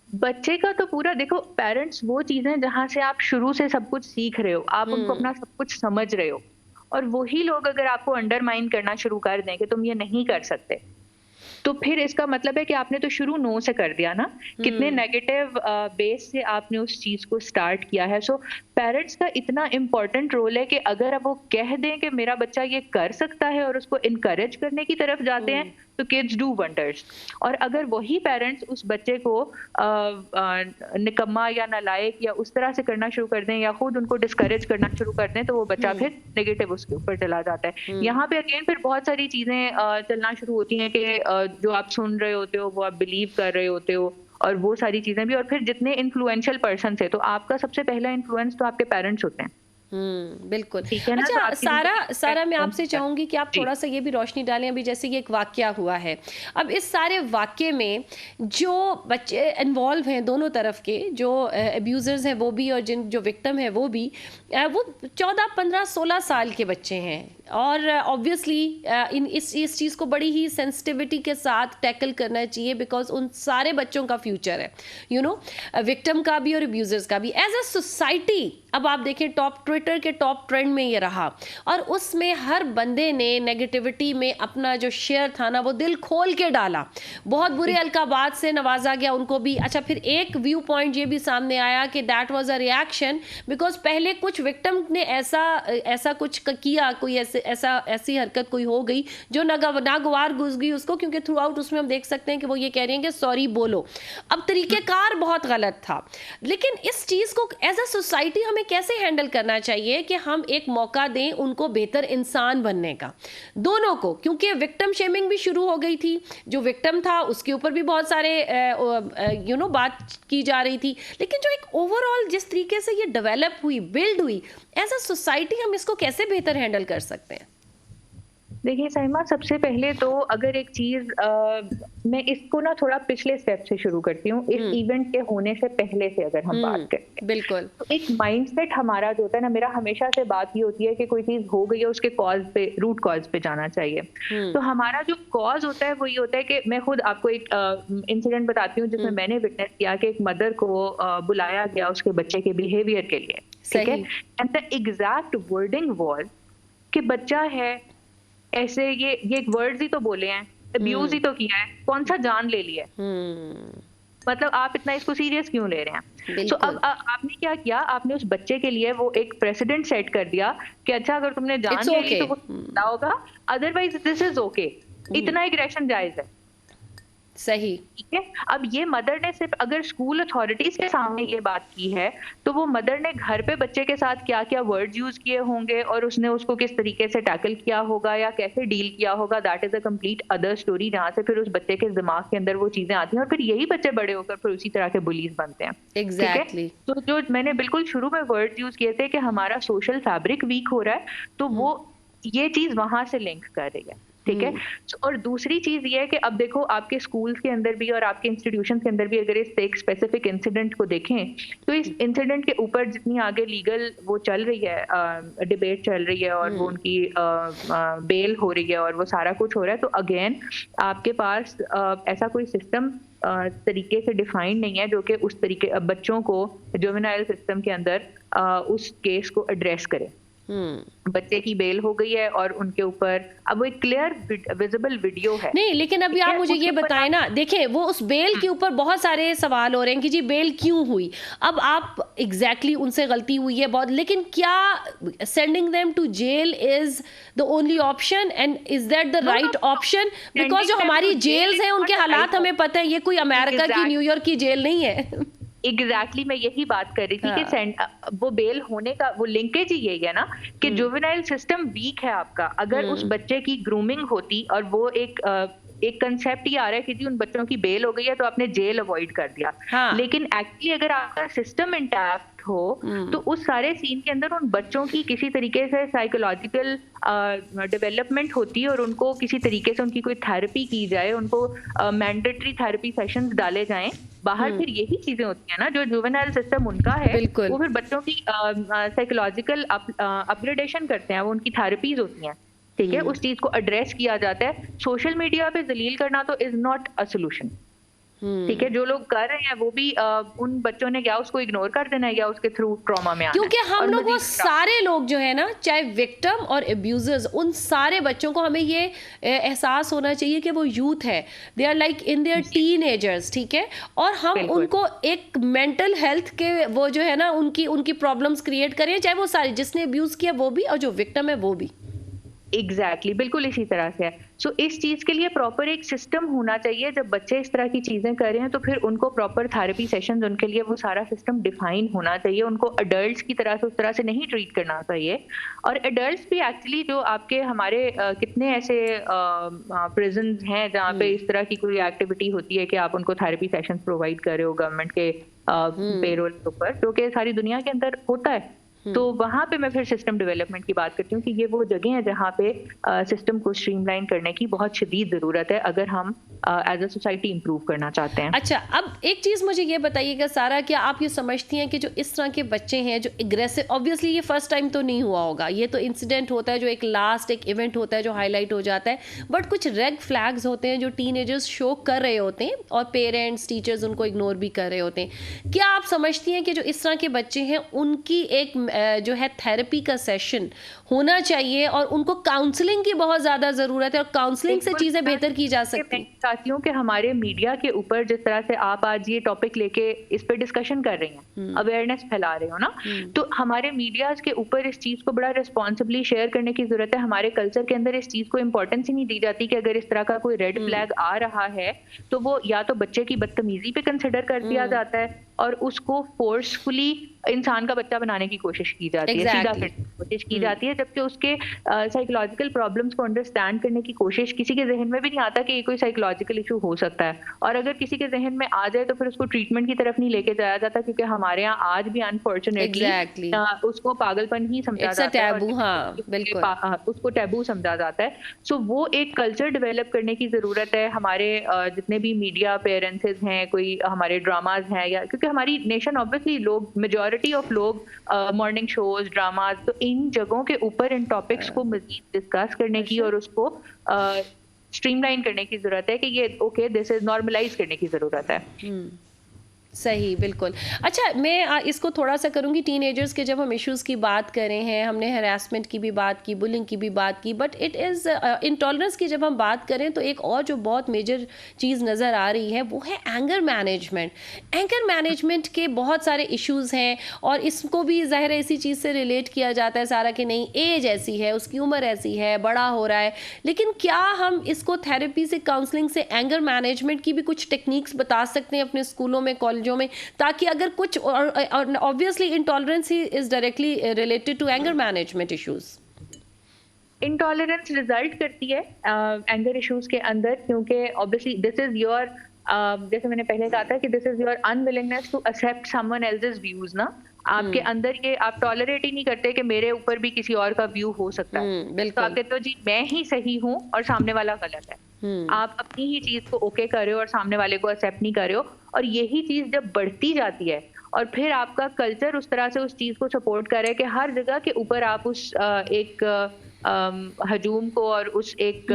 बच्चे का तो पूरा देखो, पेरेंट्स वो चीजें जहां से आप शुरू से सब कुछ सीख रहे हो, आप उनको अपना सब कुछ समझ रहे हो, और वही लोग अगर आपको अंडरमाइन करना शुरू कर दें कि तुम ये नहीं कर सकते, तो फिर इसका मतलब है कि आपने तो शुरू नो से कर दिया ना, कितने नेगेटिव बेस से आपने उस चीज को स्टार्ट किया है। सो पेरेंट्स का इतना इम्पोर्टेंट रोल है कि अगर अब वो कह दें कि मेरा बच्चा ये कर सकता है और उसको इनकरेज करने की तरफ जाते हैं, तो किड्स डू वंडर्स। और अगर वही पेरेंट्स उस बच्चे को निकम्मा या नालायक या उस तरह से करना शुरू कर दें, या खुद उनको डिस्करेज करना शुरू कर दें, तो वो बच्चा फिर नेगेटिव उसके ऊपर चला जाता है। यहाँ पे अगेन फिर बहुत सारी चीजें चलना शुरू होती हैं कि जो आप सुन रहे होते हो वो आप बिलीव कर रहे होते हो, और वो सारी चीजें भी। और फिर जितने इन्फ्लुएंशियल पर्सन है, तो आपका सबसे पहला इन्फ्लुएंस तो आपके पेरेंट्स होते हैं। बिल्कुल। ठीक है ना, अच्छा, तो सारा मैं आपसे चाहूंगी कि आप थोड़ा सा ये भी रोशनी डालें, अभी जैसे ये एक वाकया हुआ है, अब इस सारे वाकये में जो बच्चे इन्वॉल्व हैं, दोनों तरफ के, जो अब्यूज़र्स हैं वो भी और जो विक्टिम है वो भी, वो 14, 15, 16 साल के बच्चे हैं, और ऑब्वियसली इस चीज़ को बड़ी ही सेंसिटिविटी के साथ टैकल करना चाहिए, बिकॉज उन सारे बच्चों का फ्यूचर है, विक्टिम का भी और अब्यूज़र्स का भी। एज अ सोसाइटी अब आप देखें, ट्विटर के टॉप ट्रेंड में ये रहा, और उसमें हर बंदे ने नेगेटिविटी में अपना जो शेयर था ना वो दिल खोल के डाला, बहुत बुरे अलकाबात से नवाजा गया उनको भी। अच्छा, फिर एक व्यू पॉइंट ये भी सामने आया कि that was a reaction, because पहले कुछ विक्टिम ने ऐसा कुछ किया, कोई ऐसी हरकत कोई हो गई जो नागवार घुस गई उसको, क्योंकि थ्रू आउट उसमें हम देख सकते हैं कि वो ये कह रही हैं कि सॉरी बोलो। अब तरीकेकार बहुत गलत था, लेकिन इस चीज़ को एज अ सोसाइटी हमें कैसे हैंडल करना चाहिए कि हम एक मौका दें उनको बेहतर इंसान बनने का, दोनों को, क्योंकि विक्टिम शेमिंग भी शुरू हो गई थी, जो विक्टिम था उसके ऊपर भी बहुत सारे बात की जा रही थी, लेकिन जो एक ओवरऑल जिस तरीके से ये डेवलप हुई, बिल्ड हुई, एज अ सोसाइटी हम इसको कैसे बेहतर हैंडल कर सकते हैं? देखिए साइमा, सबसे पहले तो अगर एक चीज मैं इसको ना थोड़ा पिछले स्टेप से शुरू करती हूँ, इस इवेंट के होने से पहले से अगर हम बात करें, बिल्कुल, तो एक माइंडसेट हमारा जो होता है ना, मेरा हमेशा से बात ये होती है कि कोई चीज हो गई है उसके कॉज पे, रूट कॉज पे जाना चाहिए। तो हमारा जो कॉज होता है वो ये होता है कि मैं खुद आपको एक इंसिडेंट बताती हूँ जिसमें मैंने विटनेस किया कि एक मदर को बुलाया गया उसके बच्चे के बिहेवियर के लिए, ठीक है, and the exact wording was कि बच्चा है ऐसे, ये एक वर्ड्स ही तो बोले हैं, अब्यूज ही तो किया है, कौन सा जान ले लिया है। मतलब आप इतना इसको सीरियस क्यों ले रहे हैं? सो बिल्कुल। अब आपने क्या किया, आपने उस बच्चे के लिए वो एक प्रेसिडेंट सेट कर दिया कि अच्छा अगर तुमने इट्स जान ले ली ओके। तो वो होगा, अदरवाइज दिस इज ओके। इतना एग्रेशन जायज है। सही। ठीक है। अब ये मदर ने सिर्फ अगर स्कूल अथॉरिटीज के सामने ये बात की है, तो वो मदर ने घर पे बच्चे के साथ क्या क्या वर्ड्स यूज किए होंगे और उसने उसको किस तरीके से टैकल किया होगा या कैसे डील किया होगा, that is a complete other story, जहाँ से फिर उस बच्चे के दिमाग के अंदर वो चीजें आती हैं और फिर यही बच्चे बड़े होकर फिर उसी तरह के बुलीज बनते हैं। ठीक है। एग्जैक्टली। तो जो मैंने बिल्कुल शुरू में वर्ड्स यूज किए थे कि हमारा सोशल फैब्रिक वीक हो रहा है, तो वो ये चीज वहां से लिंक कर रही है। ठीक है। और दूसरी चीज ये है कि अब देखो आपके स्कूल्स के अंदर भी और आपके इंस्टीट्यूशन के अंदर भी अगर इस एक स्पेसिफिक इंसिडेंट को देखें, तो इस इंसिडेंट के ऊपर जितनी आगे लीगल वो चल रही है, डिबेट चल रही है और वो उनकी बेल हो रही है और वो सारा कुछ हो रहा है, तो अगेन आपके पास ऐसा कोई सिस्टम तरीके से डिफाइंड नहीं है जो कि उस तरीके बच्चों को जुवेनाइल सिस्टम के अंदर उस केस को एड्रेस करे। बच्चे की बेल हो गई है और उनके ऊपर अब वो एक क्लियर विजिबल वीडियो है। नहीं, लेकिन अभी आप मुझे ये बताएं ना, देखिए वो उस बेल के ऊपर बहुत सारे सवाल हो रहे हैं कि जी बेल क्यों हुई। अब आप एग्जैक्टली उनसे गलती हुई है बहुत, लेकिन क्या sending them to jail is the only option and is that the right option? Because जो हमारी जेल्स हैं उनके हालात हमें पता है, ये कोई अमेरिका की, न्यूयॉर्क की जेल नहीं है। एग्जैक्टली मैं यही बात कर रही थी कि वो बेल होने का वो लिंकेज ही यही है ना कि जुवेनाइल सिस्टम वीक है आपका। अगर उस बच्चे की ग्रूमिंग होती और वो एक कंसेप्ट ही आ रहा है कि जी उन बच्चों की बेल हो गई है तो आपने जेल अवॉइड कर दिया। लेकिन एक्चुअली अगर आपका सिस्टम इंटैक्ट हो तो उस सारे सीन के अंदर उन बच्चों की किसी तरीके से साइकोलॉजिकल डेवलपमेंट होती है और उनको किसी तरीके से उनकी कोई थेरेपी की जाए, उनको मैंडेटरी थेरेपी सेशंस डाले जाएं बाहर। फिर यही चीजें होती हैं ना जो जुवेनाइल सिस्टम उनका है, वो फिर बच्चों की साइकोलॉजिकल अपग्रेडेशन करते हैं, वो उनकी थेरेपीज होती हैं। ठीक है। उस चीज को एड्रेस किया जाता है। सोशल मीडिया पे जलील करना तो इज नॉट अ सोल्यूशन। ठीक है। जो लोग कर रहे हैं वो भी उन बच्चों ने क्या उसको इग्नोर कर देना है या उसके थ्रू ट्रॉमा में आना है। क्योंकि हम लोग वो सारे लोग जो है ना, चाहे विक्टिम और अब्यूजर्स, उन सारे बच्चों को हमें ये एहसास होना चाहिए कि वो यूथ है, they are like in their teenagers. ठीक है। और हम उनको एक मेंटल हेल्थ के वो जो है ना उनकी प्रॉब्लम्स क्रिएट करें, चाहे वो सारे जिसने अब्यूज किया वो भी और जो विक्टिम है वो भी। एग्जैक्टली बिल्कुल इसी तरह से है। सो इस चीज के लिए प्रॉपर एक सिस्टम होना चाहिए। जब बच्चे इस तरह की चीजें कर रहे हैं तो फिर उनको प्रॉपर थेरेपी सेशंस, उनके लिए वो सारा सिस्टम डिफाइन होना चाहिए। उनको अडल्ट्स की तरह से उस तरह से नहीं ट्रीट करना चाहिए। और अडल्ट्स भी एक्चुअली जो आपके हमारे कितने ऐसे प्रिजन्स हैं जहाँ पे इस तरह की कोई एक्टिविटी होती है कि आप उनको थेरेपी सेशंस प्रोवाइड कर रहे हो गवर्नमेंट के पेरोल के ऊपर, जो कि सारी दुनिया के अंदर होता है। तो वहां पे मैं फिर सिस्टम डेवलपमेंट की बात करती हूँ कि ये वो जगह है जहाँ पे सिस्टम को स्ट्रीमलाइन करने की बहुत शदीद जरूरत है अगर हम एज अ सोसाइटी इंप्रूव करना चाहते हैं। अच्छा, अब एक चीज मुझे ये बताइएगा सारा, क्या आप ये समझती हैं कि जो इस तरह के बच्चे हैं जो एग्रेसिव, ऑब्वियसली ये फर्स्ट टाइम तो नहीं हुआ होगा, ये तो इंसिडेंट होता है जो एक इवेंट होता है जो हाईलाइट हो जाता है, बट कुछ रेड फ्लैग्स होते हैं जो टीनेजर्स शो कर रहे होते हैं और पेरेंट्स टीचर्स उनको इग्नोर भी कर रहे होते हैं। क्या आप समझती हैं कि जो इस तरह के बच्चे हैं उनकी एक जो है थेरेपी का सेशन होना चाहिए और उनको काउंसलिंग की बहुत ज्यादा जरूरत है और काउंसलिंग से चीजें बेहतर की जा सकती हैं? चाहती हूँ कि हमारे मीडिया के ऊपर जिस तरह से आप आज ये टॉपिक लेके इस पे डिस्कशन कर रही हैं, अवेयरनेस फैला रहे हो ना, तो हमारे मीडियाज के ऊपर इस चीज को बड़ा रिस्पॉन्सिबली शेयर करने की जरूरत है। हमारे कल्चर के अंदर इस चीज को इंपॉर्टेंस ही नहीं दी जाती कि अगर इस तरह का कोई रेड फ्लैग आ रहा है तो वो या तो बच्चे की बदतमीजी पे कंसिडर कर दिया जाता है और उसको फोर्सफुली इंसान का बच्चा बनाने की कोशिश की जाती है, सीधा करने की कोशिश की जाती है, जबकि उसके साइकोलॉजिकल प्रॉब्लम्स को अंडरस्टैंड करने की कोशिश किसी के जहन में भी नहीं आता कि ये कोई साइकोलॉजिकल इशू हो सकता है। और अगर किसी के जहन में आ जाए तो फिर उसको ट्रीटमेंट की तरफ नहीं लेके जाया जाता, क्योंकि हमारे यहाँ आज भी अनफॉर्चुनेटली उसको पागलपन ही समझा जाता है, उसको टैबू समझा जाता है। सो वो एक कल्चर डेवलप करने की जरूरत है। हमारे जितने भी मीडिया पेरेंट्स हैं, कोई हमारे ड्रामाज हैं, या क्योंकि हमारी नेशन ऑब्वियसली लोग मेजॉरिटी ऑफ लोग मॉर्निंग शोज ड्रामाज, तो इन जगहों के ऊपर इन टॉपिक्स को मजीद डिस्कस करने की और उसको स्ट्रीमलाइन करने की जरूरत है कि ये ओके दिस इज नॉर्मलाइज करने की जरूरत है। सही, बिल्कुल। अच्छा, मैं इसको थोड़ा-सा करूँगी टीनेजर्स के, जब हम इश्यूज़ की बात कर रहे हैं, हमने हैरेसमेंट की भी बात की, बुलिंग की भी बात की, बट इट इज़ इंटॉलरेंस की जब हम बात करें तो एक और जो बहुत मेजर चीज़ नज़र आ रही है वो है एंगर मैनेजमेंट। एंगर मैनेजमेंट के बहुत सारे इश्यूज़ हैं और इसको भी ज़ाहिर है इसी चीज़ से रिलेट किया जाता है सारा कि नहीं, एज ऐसी है, उसकी उम्र ऐसी है, बड़ा हो रहा है। लेकिन क्या हम इसको थेरेपी से, काउंसलिंग से एंगर मैनेजमेंट की भी कुछ टेक्निक्स बता सकते हैं अपने स्कूलों में, कॉलेजों में, ताकि अगर कुछ, और ऑब्वियसली इंटॉलरेंस ही is directly related to anger management issues. Intolerance result करती है एंगर इश्यूज के अंदर, क्योंकि ऑब्वियसली दिस इज योर, जैसे मैंने पहले कहा था कि this is your unwillingness to accept someone else's views ना। आपके अंदर ये आप टॉलरेट ही नहीं करते कि मेरे ऊपर भी किसी और का व्यू हो सकता है। तो बिल्कुल। आप कहते हो जी मैं ही सही हूँ और सामने वाला गलत है। आप अपनी ही चीज को ओके कर रहे हो और सामने वाले को एक्सेप्ट नहीं कर रहे हो। और यही चीज जब बढ़ती जाती है और फिर आपका कल्चर उस तरह से उस चीज को सपोर्ट कर रहा है कि हर जगह के ऊपर आप उस एक हजूम को और उस एक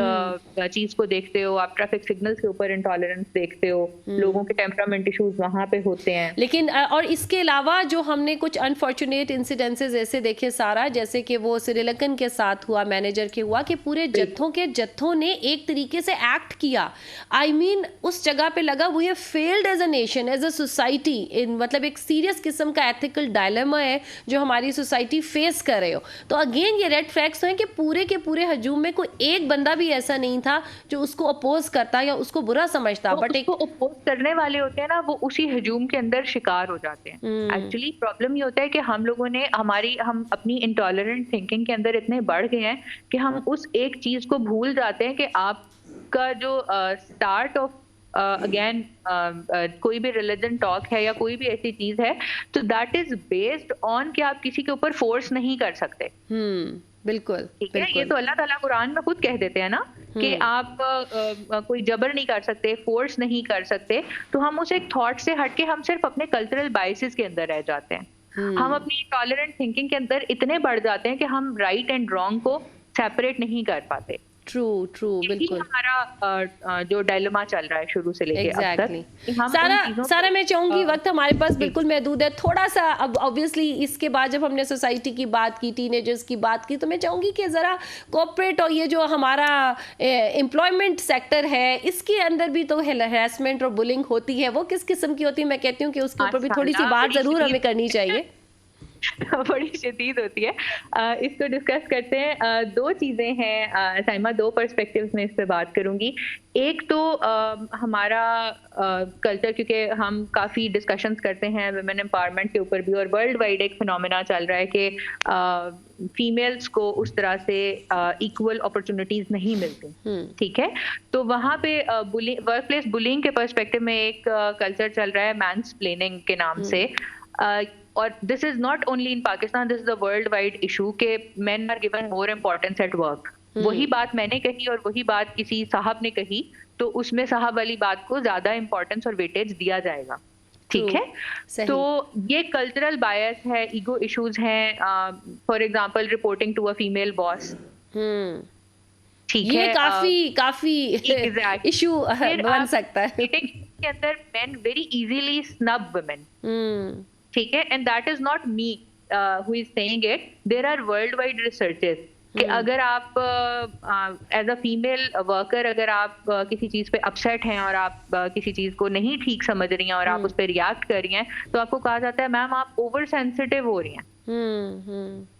चीज को देखते हो, आप ट्रैफिक सिग्नल्स के ऊपर इंटॉलरेंस देखते हो, लोगों के टेम्परामेंट इश्यूज वहां पे होते हैं। लेकिन और इसके अलावा जो हमने कुछ अनफॉर्चुनेट इंसिडेंसेस ऐसे देखे सारा, जैसे कि वो श्रीलंकन के साथ हुआ, मैनेजर के हुआ, कि पूरे जत्थों ने एक तरीके से एक्ट किया। आई मीन उस जगह पे लगा वो ये failed as a nation, as a society, इन मतलब एक सीरियस किस्म का एथिकल डायलेमा है जो हमारी सोसाइटी फेस कर रहे हो। तो अगेन ये रेड फ्लैग्स हैं कि पूरे के पूरे हजूम में कोई एक बंदा भी ऐसा नहीं था जो उसको अपोज करता या उसको बुरा समझता, बट एक अपोज करने वाले होते हैं ना, वो उसी हजूम के अंदर शिकार हो जाते हैं। एक्चुअली प्रॉब्लम ये होता है कि हम लोगों ने हम अपनी इंटॉलरेंट थिंकिंग के अंदर इतने बढ़ गए हैं कि हम उस एक चीज को भूल जाते हैं कि आपका जो स्टार्ट ऑफ अगेन कोई भी रिलीजन टॉक है या कोई भी ऐसी चीज है, तो दैट इज बेस्ड ऑन कि आप किसी के ऊपर फोर्स नहीं कर सकते। बिल्कुल, ठीक है, ये तो अल्लाह ताला कुरान में खुद कह देते हैं ना कि आप कोई जबर नहीं कर सकते, फोर्स नहीं कर सकते। तो हम उस एक थॉट से हट के हम सिर्फ अपने कल्चरल बायसेस के अंदर रह जाते हैं। हम अपनी टॉलरेंट थिंकिंग के अंदर इतने बढ़ जाते हैं कि हम राइट एंड रॉन्ग को सेपरेट नहीं कर पाते। ट्रू, बिल्कुल। हमारा जो डायलेमा चल रहा है शुरू से लेके अब तक। सारा मैं चाहूंगी, वक्त हमारे पास बिल्कुल महदूद है थोड़ा सा। अब ऑब्वियसली इसके बाद जब हमने सोसाइटी की बात की, टीनेजर्स की बात की, तो मैं चाहूंगी कि जरा कॉर्पोरेट और ये जो हमारा एम्प्लॉयमेंट सेक्टर है, इसके अंदर भी तो हैरेसमेंट और बुलिंग होती है। वो किस किस्म की होती है? मैं कहती हूँ कि उसके ऊपर भी थोड़ी सी बात जरूर हमें करनी चाहिए। बड़ी शदीद होती है। इसको डिस्कस करते हैं। दो चीजें हैं साइमा, दो पर्सपेक्टिव्स में इस पे बात करूंगी। एक तो हमारा कल्चर, क्योंकि हम काफी डिस्कशंस करते हैं वुमेन एम्पावरमेंट के ऊपर भी, और वर्ल्ड वाइड एक फिनोमेना चल रहा है कि फीमेल्स को उस तरह से इक्वल अपॉर्चुनिटीज नहीं मिलती। ठीक है, तो वहां पे वर्क प्लेस बुलिंग के पर्सपेक्टिव में एक कल्चर चल रहा है मैंसप्लेनिंग के नाम से। और this is not only in Pakistan, this is a world wide issue के men are given more importance at work. वही बात मैंने कही और वही बात किसी साहब ने कही, तो उसमें साहब वाली बात को ज्यादा इम्पोर्टेंस और वेटेज दिया जाएगा। ठीक है, तो ये कल्चरल बायस है, ईगो इश्यूज हैं। For example reporting to a female boss. ठीक है, काफी इशू बन सकता है। मीटिंग के अंदर men very easily snub women. ठीक है, and that is not me who is saying it, there are world wide researches कि अगर आप एज अ फीमेल वर्कर अगर आप किसी चीज पे अपसेट हैं और आप किसी चीज को नहीं ठीक समझ रही हैं और आप उस पर रिएक्ट कर रही हैं, तो आपको कहा जाता है मैम आप ओवर सेंसिटिव हो रही हैं।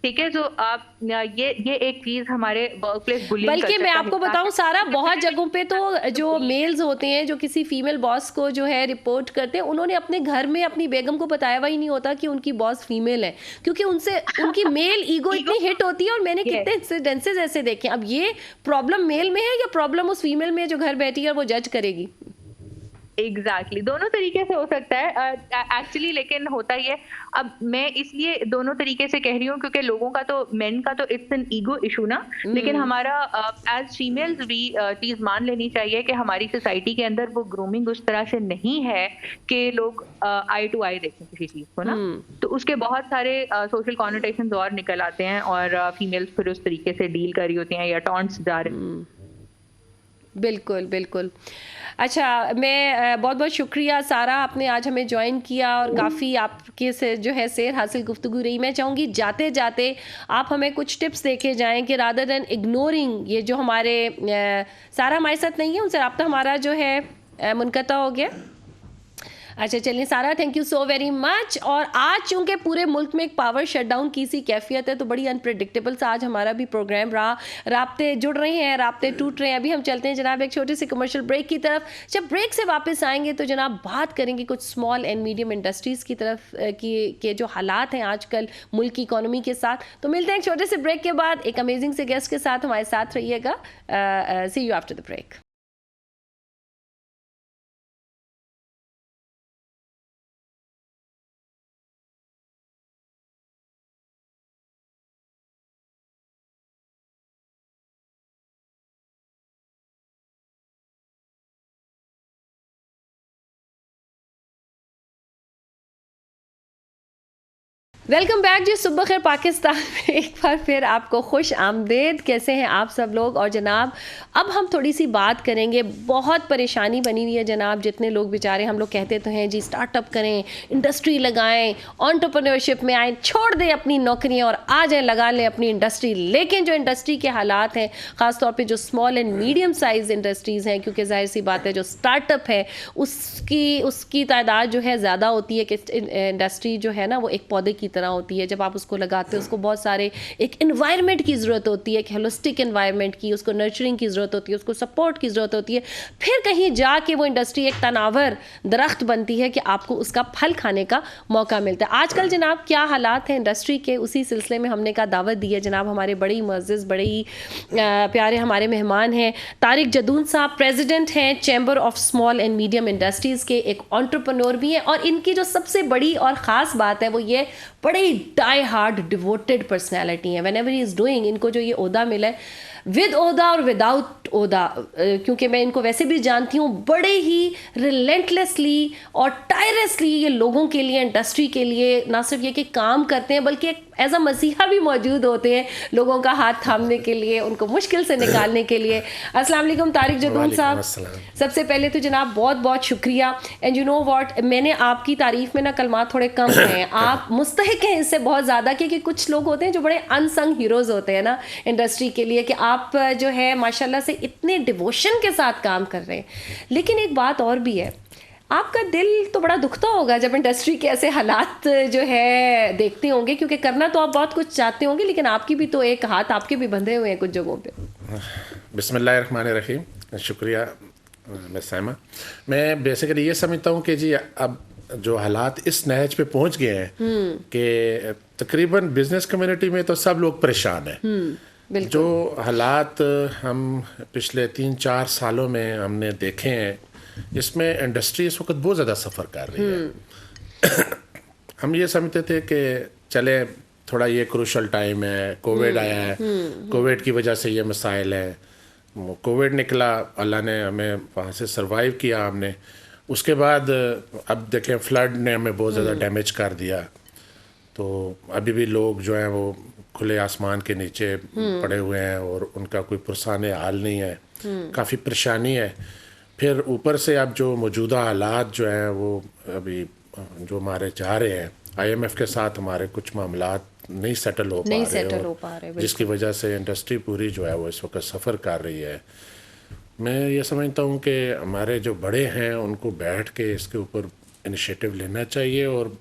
ठीक है, तो आप ये एक चीज हमारे वर्क प्लेस बुलिंग, बल्कि मैं आपको बताऊं सारा, बहुत जगहों पे तो जो मेल्स होते हैं जो किसी फीमेल बॉस को जो है रिपोर्ट करते हैं, उन्होंने अपने घर में अपनी बेगम को बताया हुआ ही नहीं होता कि उनकी बॉस फीमेल है, क्योंकि उनसे उनकी मेल ईगो इतनी हिट होती है। और मैंने कितने इंसिडेंसेस ऐसे देखे। अब ये प्रॉब्लम मेल में है या प्रॉब्लम उस फीमेल में जो घर बैठी है और वो जज करेगी? एग्जैक्टली दोनों तरीके से हो सकता है एक्चुअली, लेकिन होता ही है। अब मैं इसलिए दोनों तरीके से कह रही हूँ क्योंकि लोगों का तो, मेन का तो इट्स एन ईगो इशू ना, लेकिन हमारा एज फीमेल्स भी चीज मान लेनी चाहिए कि हमारी सोसाइटी के अंदर वो ग्रूमिंग उस तरह से नहीं है कि लोग आई टू आई देखें किसी चीज को ना। तो उसके बहुत सारे सोशल कॉनोटेशंस और निकल आते हैं और फीमेल्स फिर उस तरीके से डील कर रही होती हैं या टॉन्ट्स जा रहे हैं। बिल्कुल बिल्कुल। अच्छा, मैं बहुत बहुत शुक्रिया सारा, आपने आज हमें ज्वाइन किया और काफ़ी आपके से जो है सैर हासिल गुफ्तगू रही। मैं चाहूँगी जाते जाते आप हमें कुछ टिप्स देके जाएं कि रादर देन इग्नोरिंग ये जो हमारे सारा हमारे साथ नहीं है, उनसे रब्ता हमारा जो है मुनक़ता हो गया। अच्छा चलिए सारा, thank you so very much. और आज चूंकि पूरे मुल्क में एक पावर शटडाउन की सी कैफियत है, तो बड़ी अनप्रिडिक्टेबल सा आज हमारा भी प्रोग्राम रहा। राब्ते जुड़ रहे हैं, राब्ते टूट रहे हैं। अभी हम चलते हैं जनाब एक छोटे से कमर्शियल ब्रेक की तरफ। जब ब्रेक से वापस आएंगे तो जनाब बात करेंगे कुछ स्मॉल एंड मीडियम इंडस्ट्रीज़ की तरफ के जो हालात हैं आजकल मुल्क की इकोनॉमी के साथ। तो मिलते हैं एक छोटे से ब्रेक के बाद एक अमेजिंग से गेस्ट के साथ। हमारे साथ रहिएगा। See you after the break. Welcome back जी, सुबह खैर पाकिस्तान में एक बार फिर आपको खुश आमदेद। कैसे हैं आप सब लोग? और जनाब अब हम थोड़ी सी बात करेंगे, बहुत परेशानी बनी हुई है जनाब। जितने लोग बेचारे, हम लोग कहते तो हैं जी स्टार्टअप करें, इंडस्ट्री लगाएं, एंटरप्रेन्योरशिप में आएँ, छोड़ दें अपनी नौकरियां और आ जाएं लगा लें अपनी इंडस्ट्री। लेकिन जो इंडस्ट्री के हालात हैं, ख़ासतौर पर जो small and medium size industries हैं, क्योंकि जाहिर सी बात है जो स्टार्टअप है उसकी तादाद जो है ज़्यादा होती है कि इंडस्ट्री जो है ना वो एक पौधे की तरह होती है। जब आप उसको लगाते हो उसको बहुत सारे एक एनवायरनमेंट की ज़रूरत होती है, एक होलिस्टिक एनवायरनमेंट की, उसको नर्चरिंग की ज़रूरत होती है, उसको सपोर्ट की ज़रूरत होती है। फिर कहीं जाके वो इंडस्ट्री एक तनावर दरख्त बनती है कि आपको उसका फल खाने का मौका मिलता है। आजकल जनाब क्या हालात हैं इंडस्ट्री के, उसी सिलसिले में हमने कहा दावत दी है जनाब। हमारे बड़े ही मुअज़्ज़ज़, बड़े ही प्यारे हमारे मेहमान हैं तारिक जदून साहब, प्रेसिडेंट हैं chamber of small and medium industries के, एक एंटरप्रेन्योर भी हैं। और इनकी जो सबसे बड़ी और ख़ास बात है वो ये बड़े डाई हार्ड डिवोटेड पर्सनैलिटी हैं। When ever he is doing, इनको जो ये ओहदा मिला है, विद ओहदा और विदाउट ओहदा, क्योंकि मैं इनको वैसे भी जानती हूँ, बड़े ही रिलेंटलेसली और टायरसली ये लोगों के लिए, इंडस्ट्री के लिए ना सिर्फ ये कि काम करते हैं बल्कि एज अ मसीहा भी मौजूद होते हैं लोगों का हाथ थामने के लिए, उनको मुश्किल से निकालने के लिए। अस्सलाम वालेकुम तारिक जदून साहब, सबसे पहले तो जनाब बहुत बहुत शुक्रिया। एंड यू नो व्हाट, मैंने आपकी तारीफ में ना कलमात थोड़े कम हैं, आप मुस्तहिक हैं इससे बहुत ज़्यादा, क्योंकि कुछ लोग होते हैं जो बड़े अनसंग हीरोज़ होते हैं ना इंडस्ट्री के लिए, कि आप जो है माशाल्लाह से इतने डिवोशन के साथ काम कर रहे हैं। लेकिन एक बात और भी है, आपका दिल तो बड़ा दुखता होगा जब इंडस्ट्री के ऐसे हालात जो है देखते होंगे, क्योंकि करना तो आप बहुत कुछ चाहते होंगे, लेकिन आपकी भी तो एक हाथ आपके भी बंधे हुए हैं कुछ जगहों पे। बिस्मिल्लाहिर्रहमानिर्रहीम, शुक्रिया मिस साइमा। मैं बेसिकली ये समझता हूँ कि जी अब जो हालात इस नहज पे पहुँच गए हैं कि तकरीबन बिजनेस कम्युनिटी में तो सब लोग परेशान हैं। जो हालात हम पिछले 3-4 सालों में हमने देखे हैं, इसमें इंडस्ट्री इस वक्त बहुत ज़्यादा सफ़र कर रही है। हम ये समझते थे कि चले थोड़ा ये क्रूशल टाइम है, कोविड आया है, कोविड की वजह से ये मसाइल है, कोविड निकला, अल्लाह ने हमें वहाँ से सरवाइव किया हमने। उसके बाद अब देखें फ्लड ने हमें बहुत ज़्यादा डैमेज कर दिया, तो अभी भी लोग जो हैं वो खुले आसमान के नीचे पड़े हुए हैं और उनका कोई पुरसाने हाल नहीं है, काफ़ी परेशानी है। फिर ऊपर से अब जो मौजूदा हालात जो हैं वो अभी जो हमारे जा रहे हैं, IMF के साथ हमारे कुछ मामलात नहीं सेटल हो पा रहे, जिसकी वजह से इंडस्ट्री पूरी जो है वो इस वक्त सफ़र कर रही है। मैं ये समझता हूँ कि हमारे जो बड़े हैं उनको बैठ के इसके ऊपर इनिशिएटिव लेना चाहिए और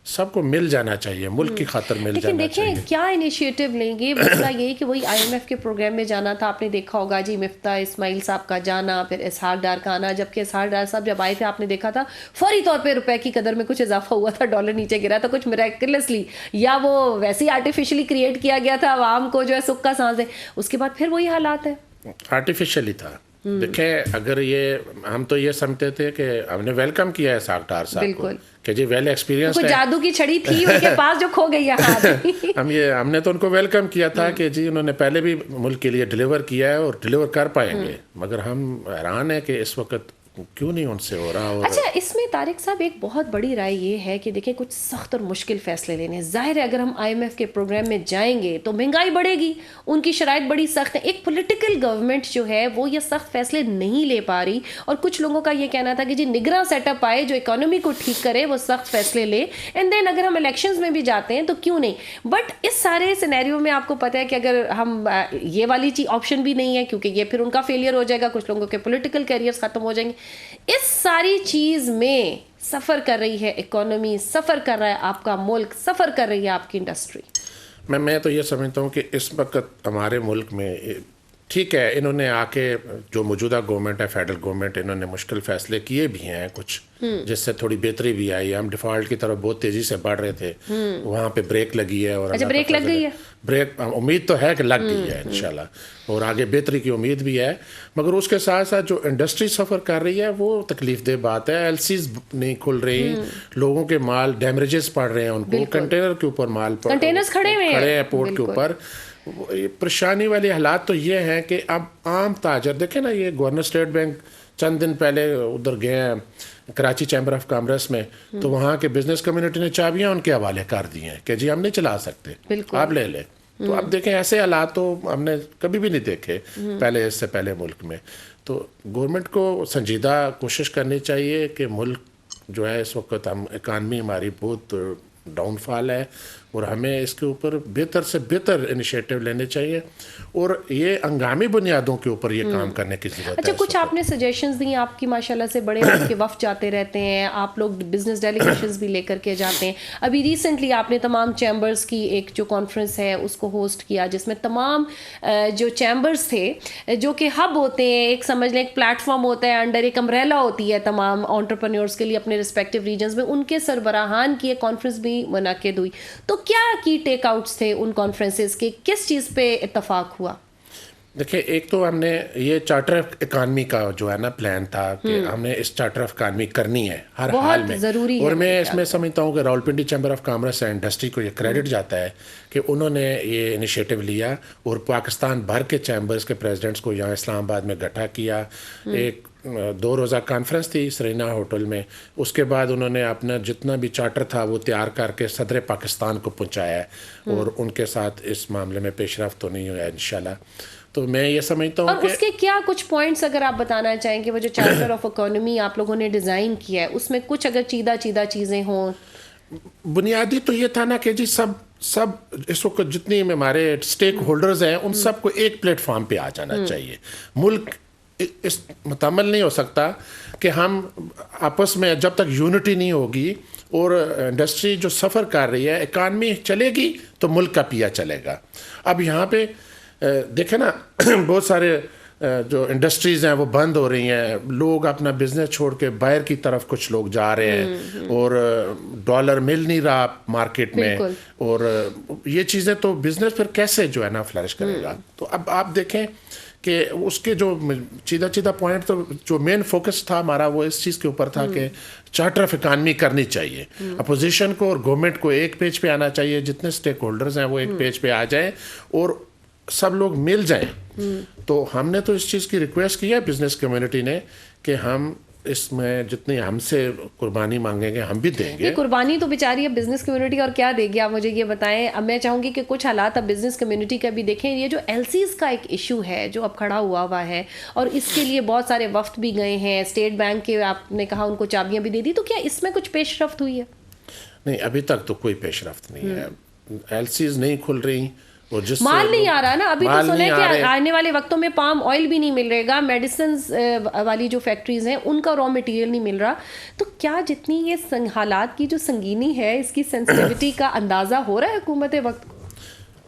सबको मिल जाना चाहिए, मुल्क की खातिर मिल जाना चाहिए। लेकिन देखें क्या इनिशिएटिव लेंगे, मसला यही कि वही IMF के प्रोग्राम में जाना था, आपने देखा होगा जी मिफ्ता इस्माइल साहब का जाना, फिर इसहाक डार का आना। जबकि इसहाक डार साहब जब आए थे आपने देखा था फौरी तौर पे रुपए की कदर में कुछ इजाफा हुआ था, डॉलर नीचे गिरा था, कुछ मिरेकलसली, या वो वैसे ही आर्टिफिशियली क्रिएट किया गया था आवाम को जो है सुख का सांस दे। उसके बाद फिर वही हालात है, आर्टिफिशियली था। देखें, अगर ये हम तो ये समझते थे कि हमने वेलकम किया है साख डार साहब को कि जी वेल एक्सपीरियंस है, जादू की छड़ी थी उनके पास जो खो गई है। हमने तो उनको वेलकम किया था कि जी उन्होंने पहले भी मुल्क के लिए डिलीवर किया है और डिलीवर कर पाएंगे। मगर हम हैरान है कि इस वक्त क्यों नहीं उनसे हो रहा। और अच्छा, इसमें तारिक साहब एक बहुत बड़ी राय ये है कि देखिए कुछ सख्त और मुश्किल फैसले लेने हैं। जाहिर है अगर हम IMF के प्रोग्राम में जाएंगे तो महंगाई बढ़ेगी, उनकी शराइत बड़ी सख्त है। एक पॉलिटिकल गवर्नमेंट जो है वो ये सख्त फैसले नहीं ले पा रही, और कुछ लोगों का ये कहना था कि जी निगरान सेटअप आए जो इकोनॉमी को ठीक करे, वो सख्त फैसले ले, एंड देन अगर हम इलेक्शंस में भी जाते हैं तो क्यों नहीं। बट इस सारे सिनेरियो में आपको पता है कि अगर हम ये वाली चीज ऑप्शन भी नहीं है, क्योंकि ये फिर उनका फेलियर हो जाएगा, कुछ लोगों के पॉलिटिकल कैरियर्स खत्म हो जाएंगे। इस सारी चीज में सफर कर रही है इकोनॉमी, सफर कर रहा है आपका मुल्क, सफर कर रही है आपकी इंडस्ट्री। मैं तो ये समझता हूँ कि इस वक्त हमारे मुल्क में ठीक है, इन्होंने आके जो मौजूदा गवर्नमेंट है, फेडरल गवर्नमेंट, इन्होंने मुश्किल फैसले किए भी हैं कुछ, जिससे थोड़ी बेहतरी भी आई। हम डिफॉल्ट की तरफ बहुत तेजी से बढ़ रहे थे, वहाँ पे ब्रेक लगी है। और अच्छा, ब्रेक लग गई है? ब्रेक उम्मीद तो है कि लग गई है इंशाल्लाह, और आगे बेहतरी की उम्मीद भी है। मगर उसके साथ साथ जो इंडस्ट्री सफ़र कर रही है वो तकलीफ दह बात है। LCs नहीं खुल रही, लोगों के माल डैमेजेस पड़ रहे हैं उनको, कंटेनर के ऊपर माल कंटेनर्स खड़े हैं पोर्ट के ऊपर। ये परेशानी वाले हालात तो ये हैं कि अब आम ताजर देखें ना, ये गवर्नर स्टेट बैंक चंद दिन पहले उधर गए हैं कराची चैम्बर ऑफ कॉमर्स में, तो वहाँ के बिजनेस कम्युनिटी ने चाबियाँ उनके हवाले कर दी हैं कि जी हम नहीं चला सकते, आप ले लें। तो अब देखें ऐसे हालात तो हमने कभी भी नहीं देखे पहले, इससे पहले मुल्क में। तो गवर्नमेंट को संजीदा कोशिश करनी चाहिए कि मुल्क जो है इस वक्त हम इकानमी हमारी बहुत डाउनफॉल है, और हमें इसके ऊपर बेहतर से बेहतर इनिशिएटिव लेने चाहिए, और ये हंगामी बुनियादों के ऊपर ये काम करने की ज़रूरत है। अच्छा, कुछ आपने सजेशंस दी, आपकी माशाल्लाह से बड़े आपके वफ़द जाते रहते हैं, आप लोग बिजनेस डेलीगेशंस भी लेकर के जाते हैं। अभी रिसेंटली आपने तमाम चैम्बर्स की एक जो कॉन्फ्रेंस है उसको होस्ट किया, जिसमें तमाम जो चैम्बर्स थे जो कि हब होते हैं, एक समझ लें एक प्लेटफॉर्म होता है, अंडर एक अम्ब्रेला होती है तमाम एंटरप्रेन्योर्स के लिए अपने रिस्पेक्टिव रीजन्स में, उनके सरबराहान की एक कॉन्फ्रेंस भी मुनक्किद हुई। तो क्या की टेक आउट्स थे उन कॉन्फ्रेंसेस के, किस चीज़ पे इत्तफाक हुआ? देखिए, एक तो हमने ये चार्टर ऑफ इकानमी का जो है ना प्लान था कि हमने इस चार्टर ऑफ इकानमी करनी है हर हाल में, ज़रूरी और है। मैं इसमें समझता हूँ कि Rawalpindi chamber of commerce and industry को ये क्रेडिट जाता है कि उन्होंने ये इनिशिएटिव लिया, और पाकिस्तान भर के चैम्बर्स के प्रेसिडेंट्स को यहाँ इस्लामाबाद में इकट्ठा किया। एक 2 रोज़ा कॉन्फ्रेंस थी सरीना होटल में। उसके बाद उन्होंने अपना जितना भी चार्टर था वो तैयार करके सदर पाकिस्तान को पहुँचाया है, और उनके साथ इस मामले में पेशरफ्त तो नहीं हुआ इंशाल्लाह। तो मैं ये समझता हूँ और उसके क्या कुछ पॉइंट्स अगर आप बताना चाहें कि वो जो चार्टर ऑफ इकोनॉमी आप लोगों ने डिज़ाइन किया है उसमें कुछ अगर चीदा चीज़ें हों। बुनियादी तो ये था ना कि जी सब इस वक्त जितनी हमारे स्टेक होल्डर्स हैं उन सबको एक प्लेटफॉर्म पे आ जाना चाहिए। मुल्क इस मुतमल नहीं हो सकता कि हम आपस में जब तक यूनिटी नहीं होगी, और इंडस्ट्री जो सफ़र कर रही है, इकानमी चलेगी तो मुल्क का पिया चलेगा। अब यहाँ पे देखें ना बहुत सारे जो इंडस्ट्रीज़ हैं वो बंद हो रही हैं, लोग अपना बिजनेस छोड़ के बाहर की तरफ कुछ लोग जा रहे हैं, और डॉलर मिल नहीं रहा मार्केट में, और ये चीज़ें तो बिजनेस फिर कैसे जो है ना फ्लरिश करेगा। तो अब आप देखें कि उसके जो सीधा पॉइंट, तो जो मेन फोकस था हमारा वो इस चीज़ के ऊपर था कि चार्टर ऑफ इकानमी करनी चाहिए। अपोजिशन को और गवर्नमेंट को एक पेज पे आना चाहिए, जितने स्टेक होल्डर्स हैं वो एक पेज पे आ जाएं और सब लोग मिल जाएं। तो हमने तो इस चीज़ की रिक्वेस्ट की है बिजनेस कम्युनिटी ने कि हम इसमें जितनी हमसे कुर्बानी मांगेंगे हम भी देंगे। ये कुर्बानी तो बेचारी अब बिजनेस कम्युनिटी और क्या देगी, आप मुझे ये बताएं। अब मैं चाहूँगी कि कुछ हालात अब बिजनेस कम्युनिटी का भी देखें। ये जो LCs का एक इशू है जो अब खड़ा हुआ है, और इसके लिए बहुत सारे वफ्द भी गए हैं, स्टेट बैंक के आपने कहा उनको चाबियाँ भी दे दी, तो क्या इसमें कुछ पेशरफ्त हुई है? नहीं, अभी तक तो कोई पेशरफ्त नहीं है। LCs नहीं खुल रही, माल नहीं आ रहा ना। अभी तो सुना है कि आने वाले वक्तों में पाम ऑयल भी नहीं मिल रहेगा, मेडिसिन वाली जो फैक्ट्रीज हैं उनका रॉ मटेरियल नहीं मिल रहा। तो क्या जितनी ये हालात की जो संगीनी है, इसकी सेंसिटिविटी का अंदाजा हो रहा है हुकूमत वक्त को?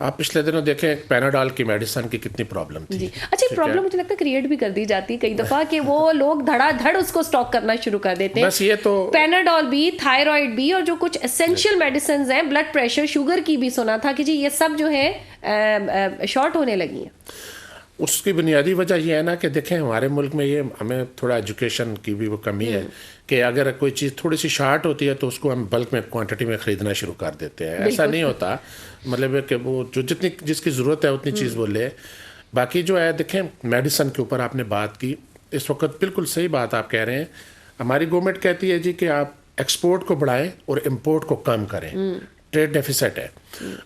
आप पिछले दिनों देखें पैनाडॉल की मेडिसिन की कितनी प्रॉब्लम थी। अच्छा, प्रॉब्लम मुझे लगता है क्रिएट भी कर दी जाती है कई दफ़ा कि वो लोग धड़ाधड़ उसको स्टॉक करना शुरू कर देते हैं। बस ये तो पैनाडॉल भी, थायराइड भी, और जो कुछ एसेंशियल मेडिसिन हैं, ब्लड प्रेशर, शुगर की भी सुना था कि जी ये सब जो है शॉर्ट होने लगी हैं। उसकी बुनियादी वजह यह है ना कि देखें हमारे मुल्क में ये हमें थोड़ा एजुकेशन की भी वो कमी है कि अगर कोई चीज़ थोड़ी सी शार्ट होती है तो उसको हम बल्क में क्वांटिटी में ख़रीदना शुरू कर देते हैं। ऐसा नहीं होता, मतलब है कि वो जो जिसकी ज़रूरत है उतनी चीज़ वो ले। बाकी जो है देखें मेडिसिन के ऊपर आपने बात की, इस वक्त बिल्कुल सही बात आप कह रहे हैं। हमारी गवर्नमेंट कहती है जी कि आप एक्सपोर्ट को बढ़ाएं और इंपोर्ट को कम करें, ट्रेड डेफिसिट है।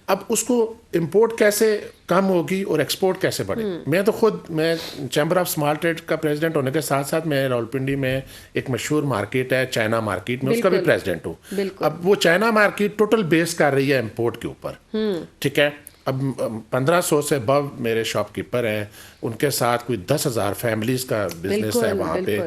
अब उसको इंपोर्ट कैसे कम होगी और एक्सपोर्ट कैसे बढ़े? मैं चैम्बर ऑफ स्मॉल ट्रेड का प्रेसिडेंट होने के साथ साथ मैं रावलपिंडी में एक मशहूर मार्केट है चाइना मार्केट में, उसका भी प्रेसिडेंट हूँ। अब वो चाइना मार्केट टोटल बेस कर रही है इंपोर्ट के ऊपर, ठीक है। अब 1500 से अबव मेरे शॉपकीपर हैं, उनके साथ कोई 10,000 फैमिलीज का बिजनेस है वहाँ पे।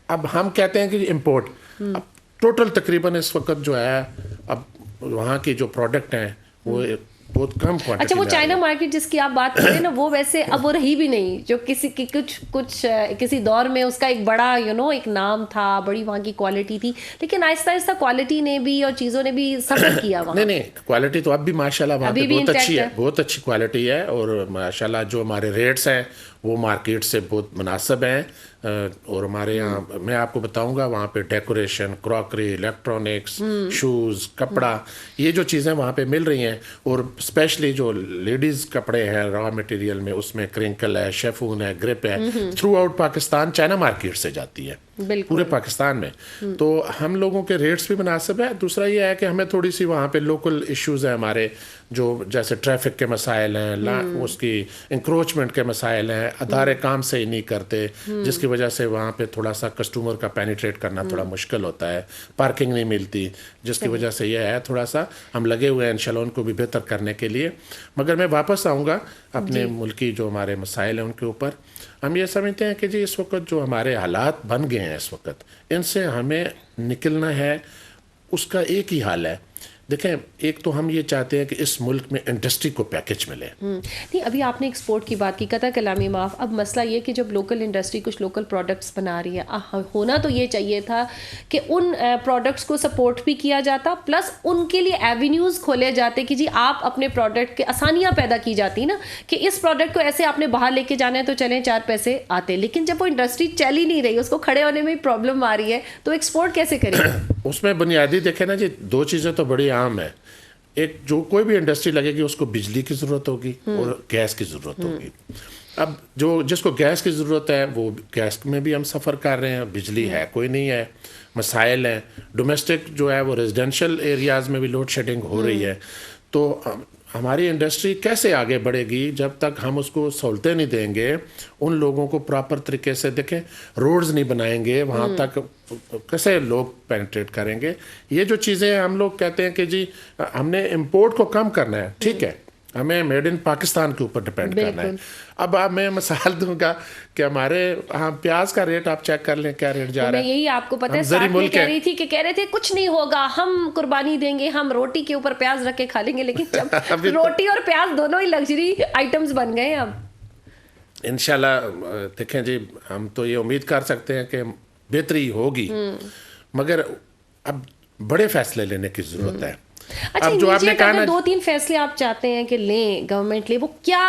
अब हम कहते हैं कि इंपोर्ट, अब टोटल तकरीबन इस वक्त जो है अब वहाँ की जो प्रोडक्ट हैं वो बहुत कम क्वांटिटी। अच्छा, वो चाइना मार्केट जिसकी आप बात कर रहे हैं ना, वो वैसे अब वो रही भी नहीं, जो किसी की कुछ किसी दौर में उसका एक बड़ा एक नाम था, बड़ी वहाँ की क्वालिटी थी, लेकिन आहिस्ता आहिस्ता क्वालिटी ने भी और चीज़ों ने भी सफर किया वहाँ। नहीं, क्वालिटी तो अब भी माशाल्लाह वहाँ पे बहुत अच्छी है, बहुत अच्छी क्वालिटी है। और माशाल्लाह जो हमारे रेट्स हैं वो मार्केट से बहुत मुनासिब हैं। और हमारे यहाँ मैं आपको बताऊंगा वहाँ पे डेकोरेशन, क्रॉकरी, इलेक्ट्रॉनिक्स, शूज़, कपड़ा, ये जो चीज़ें वहाँ पे मिल रही हैं। और स्पेशली जो लेडीज़ कपड़े हैं रॉ मटेरियल में, उसमें क्रिंकल है, शेफून है, ग्रिप है, through out Pakistan China market से जाती है, पूरे पाकिस्तान में। तो हम लोगों के रेट्स भी मुनासिब है। दूसरा ये है कि हमें थोड़ी सी वहाँ पे लोकल इश्यूज़ हैं हमारे, जो जैसे ट्रैफिक के मसाइल हैं, उसकी इंक्रोचमेंट के मसाइल हैं, अदारे काम सही नहीं करते, जिसकी वजह से वहाँ पे थोड़ा सा कस्टमर का पेनिट्रेट करना थोड़ा मुश्किल होता है, पार्किंग नहीं मिलती, जिसकी वजह से यह है थोड़ा सा हम लगे हुए हैं इंशाल्लाह उनको भी बेहतर करने के लिए। मगर मैं वापस आऊँगा अपने मुल्की जो हमारे मसाइल हैं उनके ऊपर। हम ये समझते हैं कि जी इस वक्त जो हमारे हालात बन गए हैं इस वक्त, इनसे हमें निकलना है। उसका एक ही हाल है, देखें, एक तो हम ये चाहते हैं कि इस मुल्क में इंडस्ट्री को पैकेज मिले। नहीं, अभी आपने एक्सपोर्ट की बात की, कता कलामी माफ़। अब मसला ये कि जब लोकल इंडस्ट्री कुछ लोकल प्रोडक्ट्स बना रही है, होना तो ये चाहिए था कि उन प्रोडक्ट्स को सपोर्ट भी किया जाता, प्लस उनके लिए एवेन्यूज़ खोले जाते कि जी आप अपने प्रोडक्ट के आसानियाँ पैदा की जाती ना, कि इस प्रोडक्ट को ऐसे आपने बाहर लेके जाना है तो चलें 4 पैसे आते। लेकिन जब वो इंडस्ट्री चल ही नहीं रही, उसको खड़े होने में प्रॉब्लम आ रही है, तो एक्सपोर्ट कैसे करेंगे? उसमें बुनियादी देखें ना जी, 2 चीज़ें तो बड़ी आम है। एक, जो कोई भी इंडस्ट्री लगेगी उसको बिजली की ज़रूरत होगी और गैस की ज़रूरत होगी। अब जिसको गैस की ज़रूरत है वो गैस में भी हम सफ़र कर रहे हैं, बिजली है कोई नहीं है, मसाइल हैं। डोमेस्टिक जो है वो रेजिडेंशियल एरियाज़ में भी लोड शेडिंग हो रही है। तो हमारी इंडस्ट्री कैसे आगे बढ़ेगी जब तक हम उसको सहूलतें नहीं देंगे, उन लोगों को प्रॉपर तरीके से, देखें, रोड्स नहीं बनाएंगे वहाँ तक कैसे लोग पेनिट्रेट करेंगे? ये जो चीज़ें हम लोग कहते हैं कि जी हमने इंपोर्ट को कम करना है, ठीक है, हमें मेड इन पाकिस्तान के ऊपर डिपेंड करना है। अब मैं मिसाल दूंगा कि हमारे प्याज का रेट आप चेक कर लें, क्या रेट जा रहा है। यही आपको पता है, साथ में कह रही थी कि कह रहे थे कुछ नहीं होगा, हम कुर्बानी देंगे, हम रोटी के ऊपर प्याज रख के खा लेंगे। लेकिन जब रोटी और प्याज दोनों ही लग्जरी आइटम्स बन गए अब इंशाल्लाह। देखें जी, हम तो ये उम्मीद कर सकते हैं कि बेहतरी होगी, मगर अब बड़े फैसले लेने की जरूरत है। अच्छा, अब जो आपने कहा ना, 2-3 फैसले आप चाहते हैं कि लें, गवर्नमेंट ले, वो क्या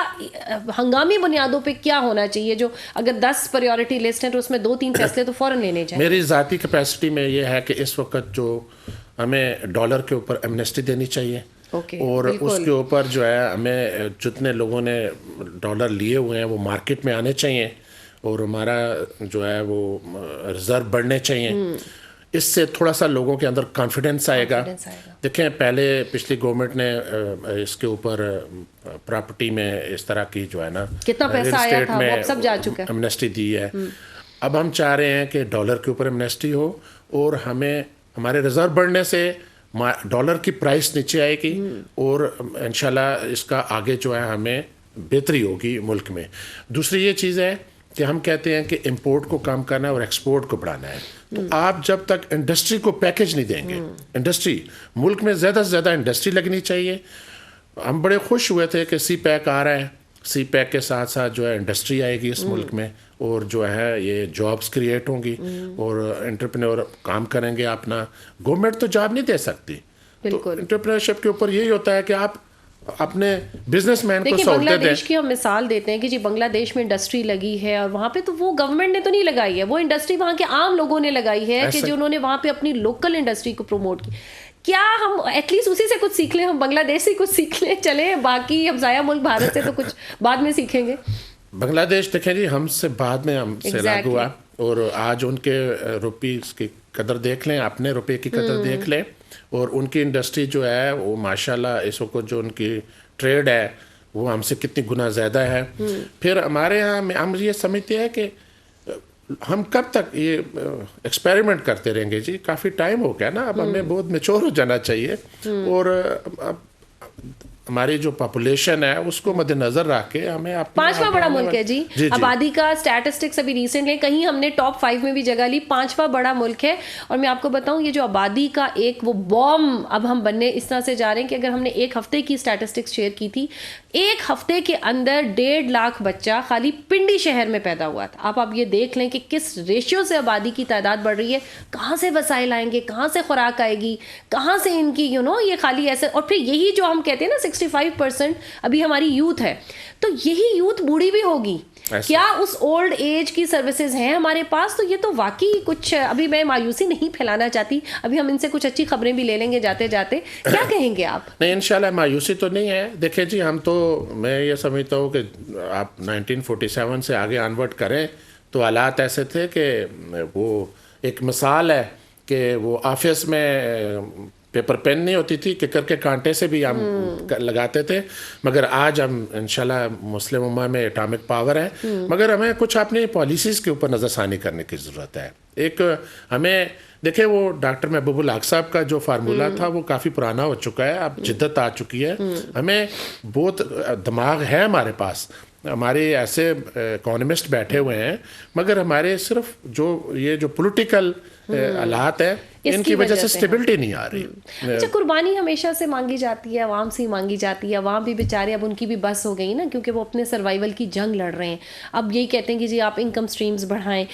हंगामी बुनियादों पे क्या होना चाहिए? जो अगर 10 प्रायोरिटी लिस्ट है तो उसमें 2-3 फैसले तो फौरन लेने चाहिए। मेरी ज़ाती कैपेसिटी में ये है कि इस वक्त जो हमें डॉलर के ऊपर एमनेस्टी देनी चाहिए, और उसके ऊपर जो है हमें जितने लोगों ने डॉलर लिए हुए हैं वो मार्केट में आने चाहिए, और हमारा जो है वो रिजर्व बढ़ने चाहिए। इससे थोड़ा सा लोगों के अंदर कॉन्फिडेंस आएगा। देखें, पहले पिछली गवर्नमेंट ने इसके ऊपर प्रॉपर्टी में इस तरह की जो है ना, कितना पैसा आया था, वो सब जा चुका है, एमनेस्टी दी है। अब हम चाह रहे हैं कि डॉलर के ऊपर एमनेस्टी हो, और हमें हमारे रिजर्व बढ़ने से डॉलर की प्राइस नीचे आएगी, और इंशाल्लाह इसका आगे जो है हमें बेहतरी होगी मुल्क में। दूसरी ये चीज़ है कि हम कहते हैं कि इंपोर्ट को कम करना है और एक्सपोर्ट को बढ़ाना है। तो आप जब तक इंडस्ट्री को पैकेज नहीं देंगे, इंडस्ट्री मुल्क में ज़्यादा से ज़्यादा इंडस्ट्री लगनी चाहिए। हम बड़े खुश हुए थे कि सी पैक आ रहा है, सी पैक के साथ साथ जो है इंडस्ट्री आएगी इस मुल्क में, और जो है ये जॉब्स क्रिएट होंगी, और एंटरप्रेन्योर काम करेंगे अपना। गवर्नमेंट तो जॉब नहीं दे सकती, तो एंटरप्रेन्योरशिप के ऊपर यही होता है कि आप अपने बिजनेसमैन को सहूलतें दें। बांग्लादेश की हम मिसाल देते हैं कि जी बांग्लादेश में इंडस्ट्री लगी है, और वहाँ पे तो वो गवर्नमेंट ने तो नहीं लगाई है, वो इंडस्ट्री वहाँ के आम लोगों ने लगाई है, कि जो उन्होंने वहाँ पे अपनी लोकल इंडस्ट्री को प्रमोट की। क्या हम एटलीस्ट उसी से कुछ सीख लें, हम बांग्लादेश से कुछ सीख लें, चले बाकी हमसाया मुल्क भारत से तो कुछ बाद में सीखेंगे। बांग्लादेश देखें जी, हमसे बाद में हमसे Exactly. लागू हुआ, और आज उनके रुपीस की कदर देख लें, अपने रुपए की कदर देख लें, और उनकी इंडस्ट्री जो है वो माशाल्लाह इस वक्त जो उनकी ट्रेड है वो हमसे कितनी गुना ज़्यादा है। फिर हमारे यहाँ हम ये समझते हैं कि हम कब तक ये एक्सपेरिमेंट करते रहेंगे जी, काफ़ी टाइम हो गया ना, अब हमें बहुत मैच्योर हो जाना चाहिए, और अब हमारी जो पॉपुलेशन है उसको मद्देनजर रख के हमें अपने पांचवा बड़ा मुल्क है जी, जी। आबादी का स्टैटिस्टिक्स अभी रिसेंट है, कहीं हमने टॉप 5 में भी जगह ली, पांचवा बड़ा मुल्क है। और मैं आपको बताऊं, ये जो आबादी का एक वो बॉम्ब अब हम बनने इस तरह से जा रहे हैं कि अगर हमने एक हफ्ते की स्टैटिस्टिक्स शेयर की थी, एक हफ्ते के अंदर 1.5 लाख बच्चा खाली पिंडी शहर में पैदा हुआ था। आप ये देख लें कि किस रेशियो से आबादी की तादाद बढ़ रही है, कहाँ से वसाइल आएंगे, कहाँ से खुराक आएगी, कहाँ से इनकी ये खाली ऐसे। और फिर यही जो हम कहते हैं ना 65% अभी हमारी यूथ है, तो यही यूथ बूढ़ी भी होगी, क्या उस ओल्ड एज की सर्विसेज हैं हमारे पास? तो ये तो वाकई कुछ, अभी मैं मायूसी नहीं फैलाना चाहती, अभी हम इनसे कुछ अच्छी खबरें भी ले लेंगे जाते जाते। क्या कहेंगे आप? नहीं, इंशाल्लाह मायूसी तो नहीं है। देखिए जी, हम तो, मैं ये समझता हूँ कि आप 1947 से आगे अनवर्ड करें तो हालात ऐसे थे कि वो एक मिसाल है कि वो ऑफिस में पेपर पेन नहीं होती थी, किकर के कांटे से भी हम लगाते थे, मगर आज हम इंशाल्लाह मुस्लिम उम्मा में एटॉमिक पावर है, मगर हमें कुछ अपनी पॉलिसीज़ के ऊपर नज़रसानी करने की ज़रूरत है। एक हमें देखिए, वो डॉक्टर महबूबुल हक साहब का जो फार्मूला था वो काफ़ी पुराना हो चुका है, अब जिद्दत आ चुकी है, हमें बहुत दिमाग है हमारे पास, हमारे ऐसे इकोनॉमिस्ट बैठे हुए हैं, मगर हमारे सिर्फ जो ये जो पॉलिटिकल हालात है इनकी वजह से स्टेबिलिटी नहीं आ रही। अच्छा, कुर्बानी हमेशा से मांगी जाती है, अवाम से ही मांगी जाती है, अवाम भी बेचारे अब उनकी भी बस हो गई ना, क्योंकि वो अपने सर्वाइवल की जंग लड़ रहे हैं। अब यही कहते हैं कि जी आप इनकम स्ट्रीम्स बढ़ाएं,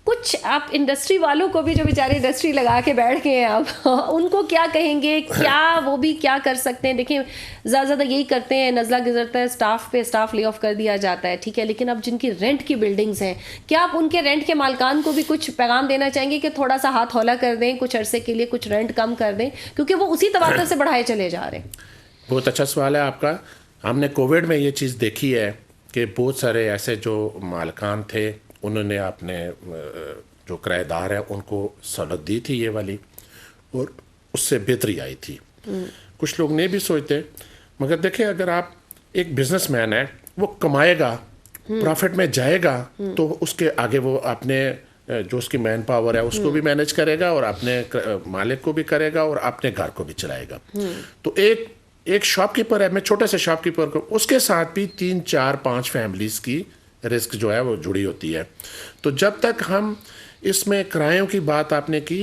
कुछ आप इंडस्ट्री वालों को भी, जो बेचारे इंडस्ट्री लगा के बैठ गए हैं अब उनको क्या कहेंगे, क्या वो भी क्या कर सकते हैं? देखिए, ज़्यादा यही करते हैं, नज़ला गुजरता है स्टाफ पे, स्टाफ ले ऑफ कर दिया जाता है, ठीक है, लेकिन अब जिनकी रेंट की बिल्डिंग्स हैं, क्या आप उनके रेंट के मालकान को भी कुछ पैगाम देना चाहेंगे कि थोड़ा सा हाथ हौला कर दें, कुछ अरसे के लिए कुछ रेंट कम कर दें, क्योंकि वो उसी तबादले से बढ़ाए चले जा रहे हैं? बहुत अच्छा सवाल है आपका। हमने कोविड में ये चीज़ देखी है कि बहुत सारे ऐसे जो मालकान थे, उन्होंने अपने जो किराएदार हैं उनको सहूलत दी थी ये वाली, और उससे बेहतरी आई थी। कुछ लोग नहीं भी सोचते, मगर देखिए, अगर आप एक बिजनेसमैन है, वो कमाएगा, प्रॉफिट में जाएगा, तो उसके आगे वो अपने जो उसकी मैन पावर है उसको भी मैनेज करेगा, और अपने मालिक को भी करेगा, और अपने घर को भी चलाएगा। तो एक शॉपकीपर है, मैं छोटे से शॉपकीपर को, उसके साथ भी 3, 4, 5 फैमिलीज़ की रिस्क जो है वो जुड़ी होती है। तो जब तक हम इसमें किरायों की बात आपने की,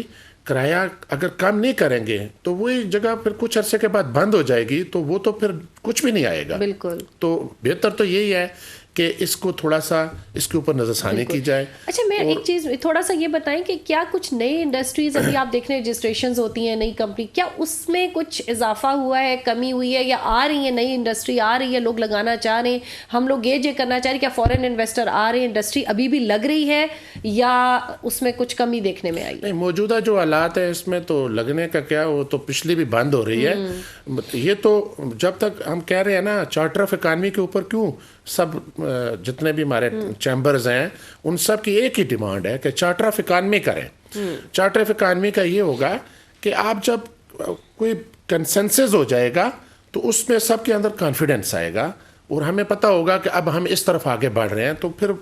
किराया अगर कम नहीं करेंगे तो वही जगह फिर कुछ अरसे के बाद बंद हो जाएगी, तो वो तो फिर कुछ भी नहीं आएगा। बिल्कुल। तो बेहतर तो यही है कि इसको थोड़ा सा इसके ऊपर नजरसानी की जाए। अच्छा, मैं एक चीज़ थोड़ा सा ये बताएं कि क्या कुछ नई इंडस्ट्रीज अभी आप देख रहे हैं, रजिस्ट्रेशंस होती हैं नई कंपनी, क्या उसमें कुछ इजाफा हुआ है, कमी हुई है, या आ रही है नई इंडस्ट्री आ रही है, लोग लगाना चाह रहे हैं, हम लोग ये करना चाह रहे हैं, क्या फॉरेन इन्वेस्टर आ रहे हैं, इंडस्ट्री अभी भी लग रही है, या उसमें कुछ कमी देखने में आई? नहीं, मौजूदा जो हालात है इसमें तो लगने का क्या, वो तो पिछली भी बंद हो रही है। ये तो जब तक हम कह रहे हैं ना, चार्टर ऑफ इकानमी के ऊपर क्यों सब जितने भी हमारे चैम्बर्स हैं, उन सब की एक ही डिमांड है कि चार्टर ऑफ इकानमी करें। चार्टर ऑफ इकानमी का ये होगा कि आप जब कोई कंसेंसस हो जाएगा तो उसमें सबके अंदर कॉन्फिडेंस आएगा, और हमें पता होगा कि अब हम इस तरफ आगे बढ़ रहे हैं, तो फिर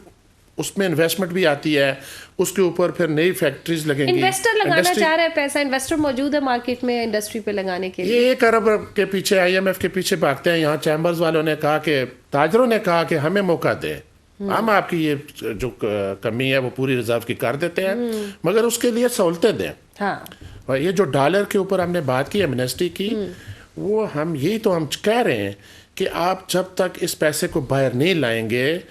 उसमें इन्वेस्टमेंट भी आती है, उसके ऊपर फिर नई फैक्ट्रीज लगेंगी। इन्वेस्टर लगाना चाह रहा है पैसा, इन्वेस्टर मौजूद है मार्केट में इंडस्ट्री पे लगाने के लिए। ये 1 अरब के पीछे, IMF के पीछे भागते हैं। यहाँ चैम्बर्स वालों ने कहा कि, ताजरों ने कहा कि हमें मौका दें, हम आपकी ये जो कमी है वो पूरी रिजर्व की कर देते हैं, मगर उसके लिए सहूलतें दें। हाँ। और ये जो डॉलर के ऊपर हमने बात की, एमनेस्टी की, वो हम यही तो हम कह रहे हैं कि आप जब तक इस पैसे को बाहर नहीं लाएंगे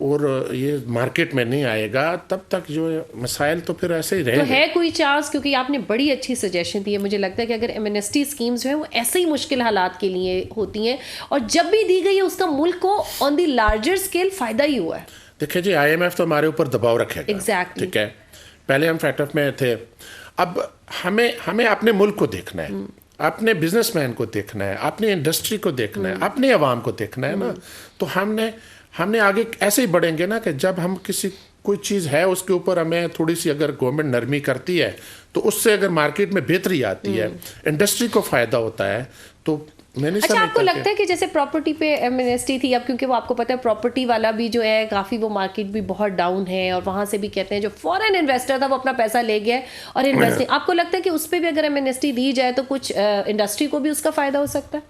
और ये मार्केट में नहीं आएगा, तब तक जो मसाइल तो फिर ऐसे ही रहेंगे। तो है कोई चांस, क्योंकि आपने बड़ी अच्छी सजेशन दी है, मुझे लगता है कि अगर एमनेस्टी स्कीम्स जो है वो ऐसे ही मुश्किल हालात के लिए होती हैं, और जब भी दी गई है उसका मुल्क को ऑन द लार्जर स्केल फायदा ही हुआ है। देखिए जी, IMF तो हमारे ऊपर दबाव रखेगा। Exactly. ठीक है, पहले हम फैक्टर में थे, अब हमें अपने मुल्क को देखना है, अपने बिजनेसमैन को देखना है, अपनी इंडस्ट्री को देखना है, अपने अवाम को देखना है ना। तो हमने हमने आगे ऐसे ही बढ़ेंगे ना कि जब हम कोई चीज़ है उसके ऊपर हमें थोड़ी सी अगर गवर्नमेंट नरमी करती है तो उससे अगर मार्केट में बेहतरी आती है, इंडस्ट्री को फ़ायदा होता है, तो मैंने अच्छा, आपको लगता है कि जैसे प्रॉपर्टी पे एमनेस्टी थी, अब क्योंकि वो आपको पता है प्रॉपर्टी वाला भी जो है काफ़ी वो मार्केट भी बहुत डाउन है और वहाँ से भी कहते हैं जो फॉरेन इन्वेस्टर था वो अपना पैसा ले गया है और इन्वेस्टिंग, आपको लगता है कि उस पर भी अगर एमनेस्टी दी जाए तो कुछ इंडस्ट्री को भी उसका फ़ायदा हो सकता है?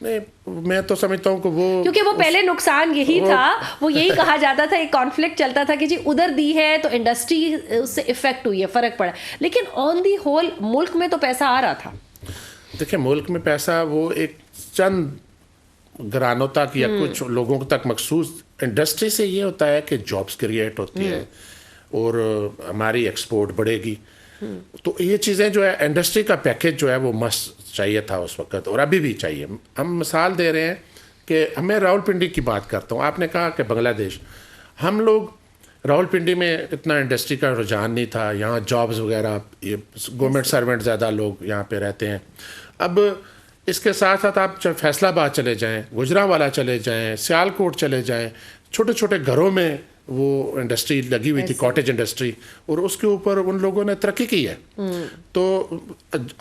नहीं, मैं तो समझता हूँ कि क्योंकि वो पहले नुकसान यही था, वो यही कहा जाता था, एक कॉन्फ्लिक्ट चलता था कि जी उधर दी है तो इंडस्ट्री उससे इफेक्ट हुई है, फर्क पड़ा, लेकिन ऑन दी होल मुल्क में तो पैसा आ रहा था। देखिए, मुल्क में पैसा वो एक चंद घरानों तक या कुछ लोगों तक मखसूस, इंडस्ट्री से ये होता है कि जॉब्स क्रिएट होती है और हमारी एक्सपोर्ट बढ़ेगी। तो ये चीज़ें जो है, इंडस्ट्री का पैकेज जो है वो मस्त चाहिए था उस वक्त और अभी भी चाहिए। हम मिसाल दे रहे हैं कि मैं रावलपिंडी की बात करता हूँ, आपने कहा कि बांग्लादेश, हम लोग रावलपिंडी में इतना इंडस्ट्री का रुझान नहीं था, यहाँ जॉब्स वगैरह, ये गवर्नमेंट सर्वेंट ज़्यादा लोग यहाँ पे रहते हैं। अब इसके साथ साथ आप फैसलाबाद चले जाएं, गुजरांवाला चले जाएं, सियालकोट चले जाएं, छोटे छोटे घरों में वो इंडस्ट्री लगी हुई थी, कॉटेज इंडस्ट्री, और उसके ऊपर उन लोगों ने तरक्की की है। तो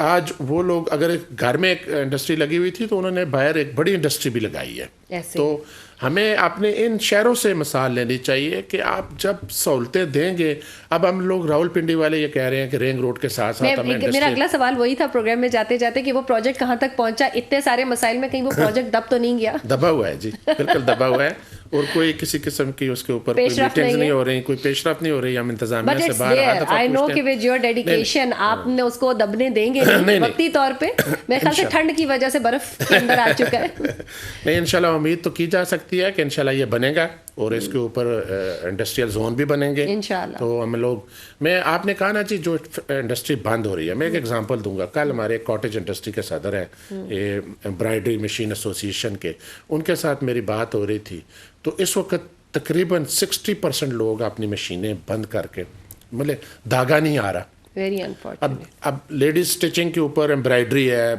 आज वो लोग, अगर एक घर में एक इंडस्ट्री लगी हुई थी तो उन्होंने बाहर एक बड़ी इंडस्ट्री भी लगाई है। तो हमें अपने इन शहरों से मिसाल लेनी चाहिए कि आप जब सहूलतें देंगे। अब हम लोग रावलपिंडी वाले ये कह रहे हैं कि रिंग रोड के साथ साथ हमें, मेरा अगला सवाल वही था प्रोग्राम में जाते जाते कि वो प्रोजेक्ट कहाँ तक पहुंचा, इतने सारे मसाइल में कहीं वो प्रोजेक्ट दब तो नहीं गया? दबा हुआ है जी, बिल्कुल दबा हुआ है, और कोई किसी किस्म की उसके ऊपर कोई मीटिंग्स नहीं हो रही, कोई पेशरफ नहीं हो रही। हम इंतजामिया से बाहर आई नो कि विद योर डेडिकेशन आपने उसको दबने देंगे नहीं, वक्ती तौर पे मेरे ख्याल से ठंड की वजह से बर्फ के अंदर आ चुका है। नहीं, इंशाल्लाह उम्मीद तो की जा सकती है कि इंशाल्लाह ये बनेगा और इसके ऊपर इंडस्ट्रियल जोन भी बनेंगे इंशाल्लाह। तो हम लोग, मैं आपने कहा ना जी, जो इंडस्ट्री बंद हो रही है, मैं एक एग्जांपल दूंगा। कल हमारे कॉटेज इंडस्ट्री के सदर हैं, ये एम्ब्रॉयडरी मशीन एसोसिएशन के, उनके साथ मेरी बात हो रही थी। तो इस वक्त तकरीबन 60% लोग अपनी मशीनें बंद करके, मतलब धागा नहीं आ रहा, वेरी अनफॉर्चुनेट। अब लेडीज स्टिचिंग के ऊपर एम्ब्रॉयडरी है,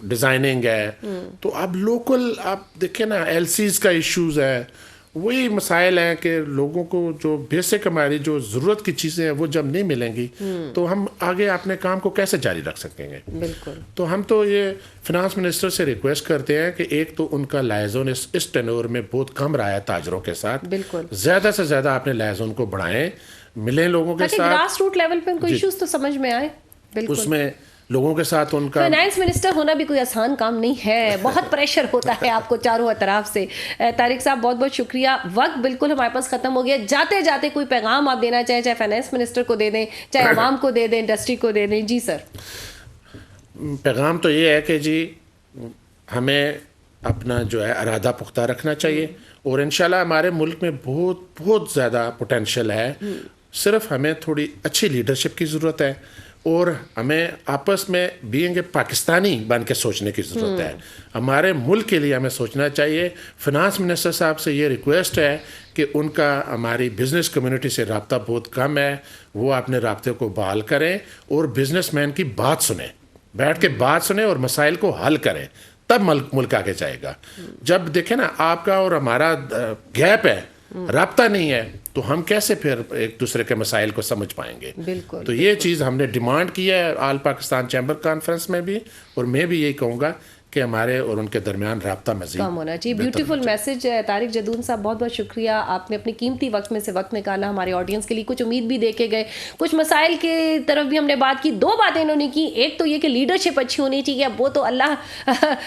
डिज़ाइनिंग है, तो अब लोकल आप देखिए ना, एलसीज का इश्यूज है, वही मसाइल हैं कि लोगों को जो बेसिक हमारी जो ज़रूरत की चीज़ें हैं वो जब नहीं मिलेंगी तो हम आगे अपने काम को कैसे जारी रख सकेंगे। बिल्कुल। तो हम तो ये फिनांस मिनिस्टर से रिक्वेस्ट करते हैं कि एक तो उनका लाइजोन इस टेन्योर में बहुत कम रहा है ताजरों के साथ, बिल्कुल ज़्यादा से ज़्यादा अपने लाइजोन को बढ़ाएं, मिलें लोगों के साथ, ग्रास रूट लेवल पे उनको इश्यूज तो समझ में आए। बिल्कुल, उसमें लोगों के साथ उनका, फाइनेंस मिनिस्टर होना भी कोई आसान काम नहीं है, बहुत प्रेशर होता है आपको चारों तरफ से। तारिक साहब बहुत बहुत शुक्रिया, वक्त बिल्कुल हमारे पास ख़त्म हो गया। जाते जाते कोई पैगाम आप देना चाहें, चाहे फाइनेंस मिनिस्टर को दे दें, चाहे आवाम को दे दें, इंडस्ट्री को दे दें? जी सर। पैगाम तो ये है कि जी हमें अपना जो है इरादा पुख्ता रखना चाहिए और इंशाल्लाह हमारे मुल्क में बहुत बहुत ज़्यादा पोटेंशियल है, सिर्फ हमें थोड़ी अच्छी लीडरशिप की ज़रूरत है और हमें आपस में बीइंग पाकिस्तानी बन के सोचने की ज़रूरत है। हमारे मुल्क के लिए हमें सोचना चाहिए। फिनांस मिनिस्टर साहब से ये रिक्वेस्ट है कि उनका हमारी बिज़नेस कम्युनिटी से रब्ता बहुत कम है, वो अपने रब्ते को बहाल करें और बिजनेसमैन की बात सुने, बैठ के बात सुने और मसाइल को हल करें, तब मुल्क आगे जाएगा। जब देखें ना आपका और हमारा गैप है, राब्ता नहीं है, तो हम कैसे फिर एक दूसरे के मसाइल को समझ पाएंगे। बिल्कुल, तो ये चीज़ हमने डिमांड की है ऑल पाकिस्तान चैम्बर कॉन्फ्रेंस में भी, और मैं भी यही कहूँगा कि हमारे और उनके दरमियान राब्ता मज़ीद कम होना चाहिए। ब्यूटीफुल मैसेज तारिक जदून साहब, बहुत बहुत शुक्रिया, आपने अपनी कीमती वक्त में से वक्त निकाला हमारे ऑडियंस के लिए, कुछ उम्मीद भी देके गए, कुछ मसाइल के तरफ भी हमने बात की। दो बातें इन्होंने की, एक तो ये कि लीडरशिप अच्छी होनी चाहिए, वो तो अल्लाह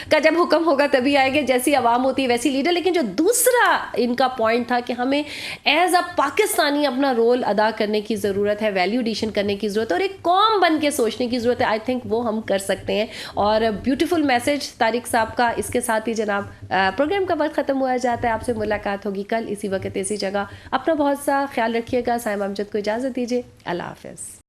का जब हुक्म होगा तभी आएगा, जैसी आवाम होती है वैसी लीडर। लेकिन जो दूसरा इनका पॉइंट था कि हमें एज अ पाकिस्तानी अपना रोल अदा करने की ज़रूरत है, वैल्यू एडिशन करने की ज़रूरत है और एक कौम बन के सोचने की ज़रूरत है। आई थिंक वो हम कर सकते हैं और ब्यूटीफुल मैसेज तारिक साहब का। इसके साथ ही जनाब प्रोग्राम का वक्त ख़त्म हुआ जाता है। आपसे मुलाकात होगी कल इसी वक्त इसी जगह। अपना बहुत सा ख्याल रखिएगा। साइमा अमजद को इजाज़त दीजिए। अल्लाह हाफ़िज़।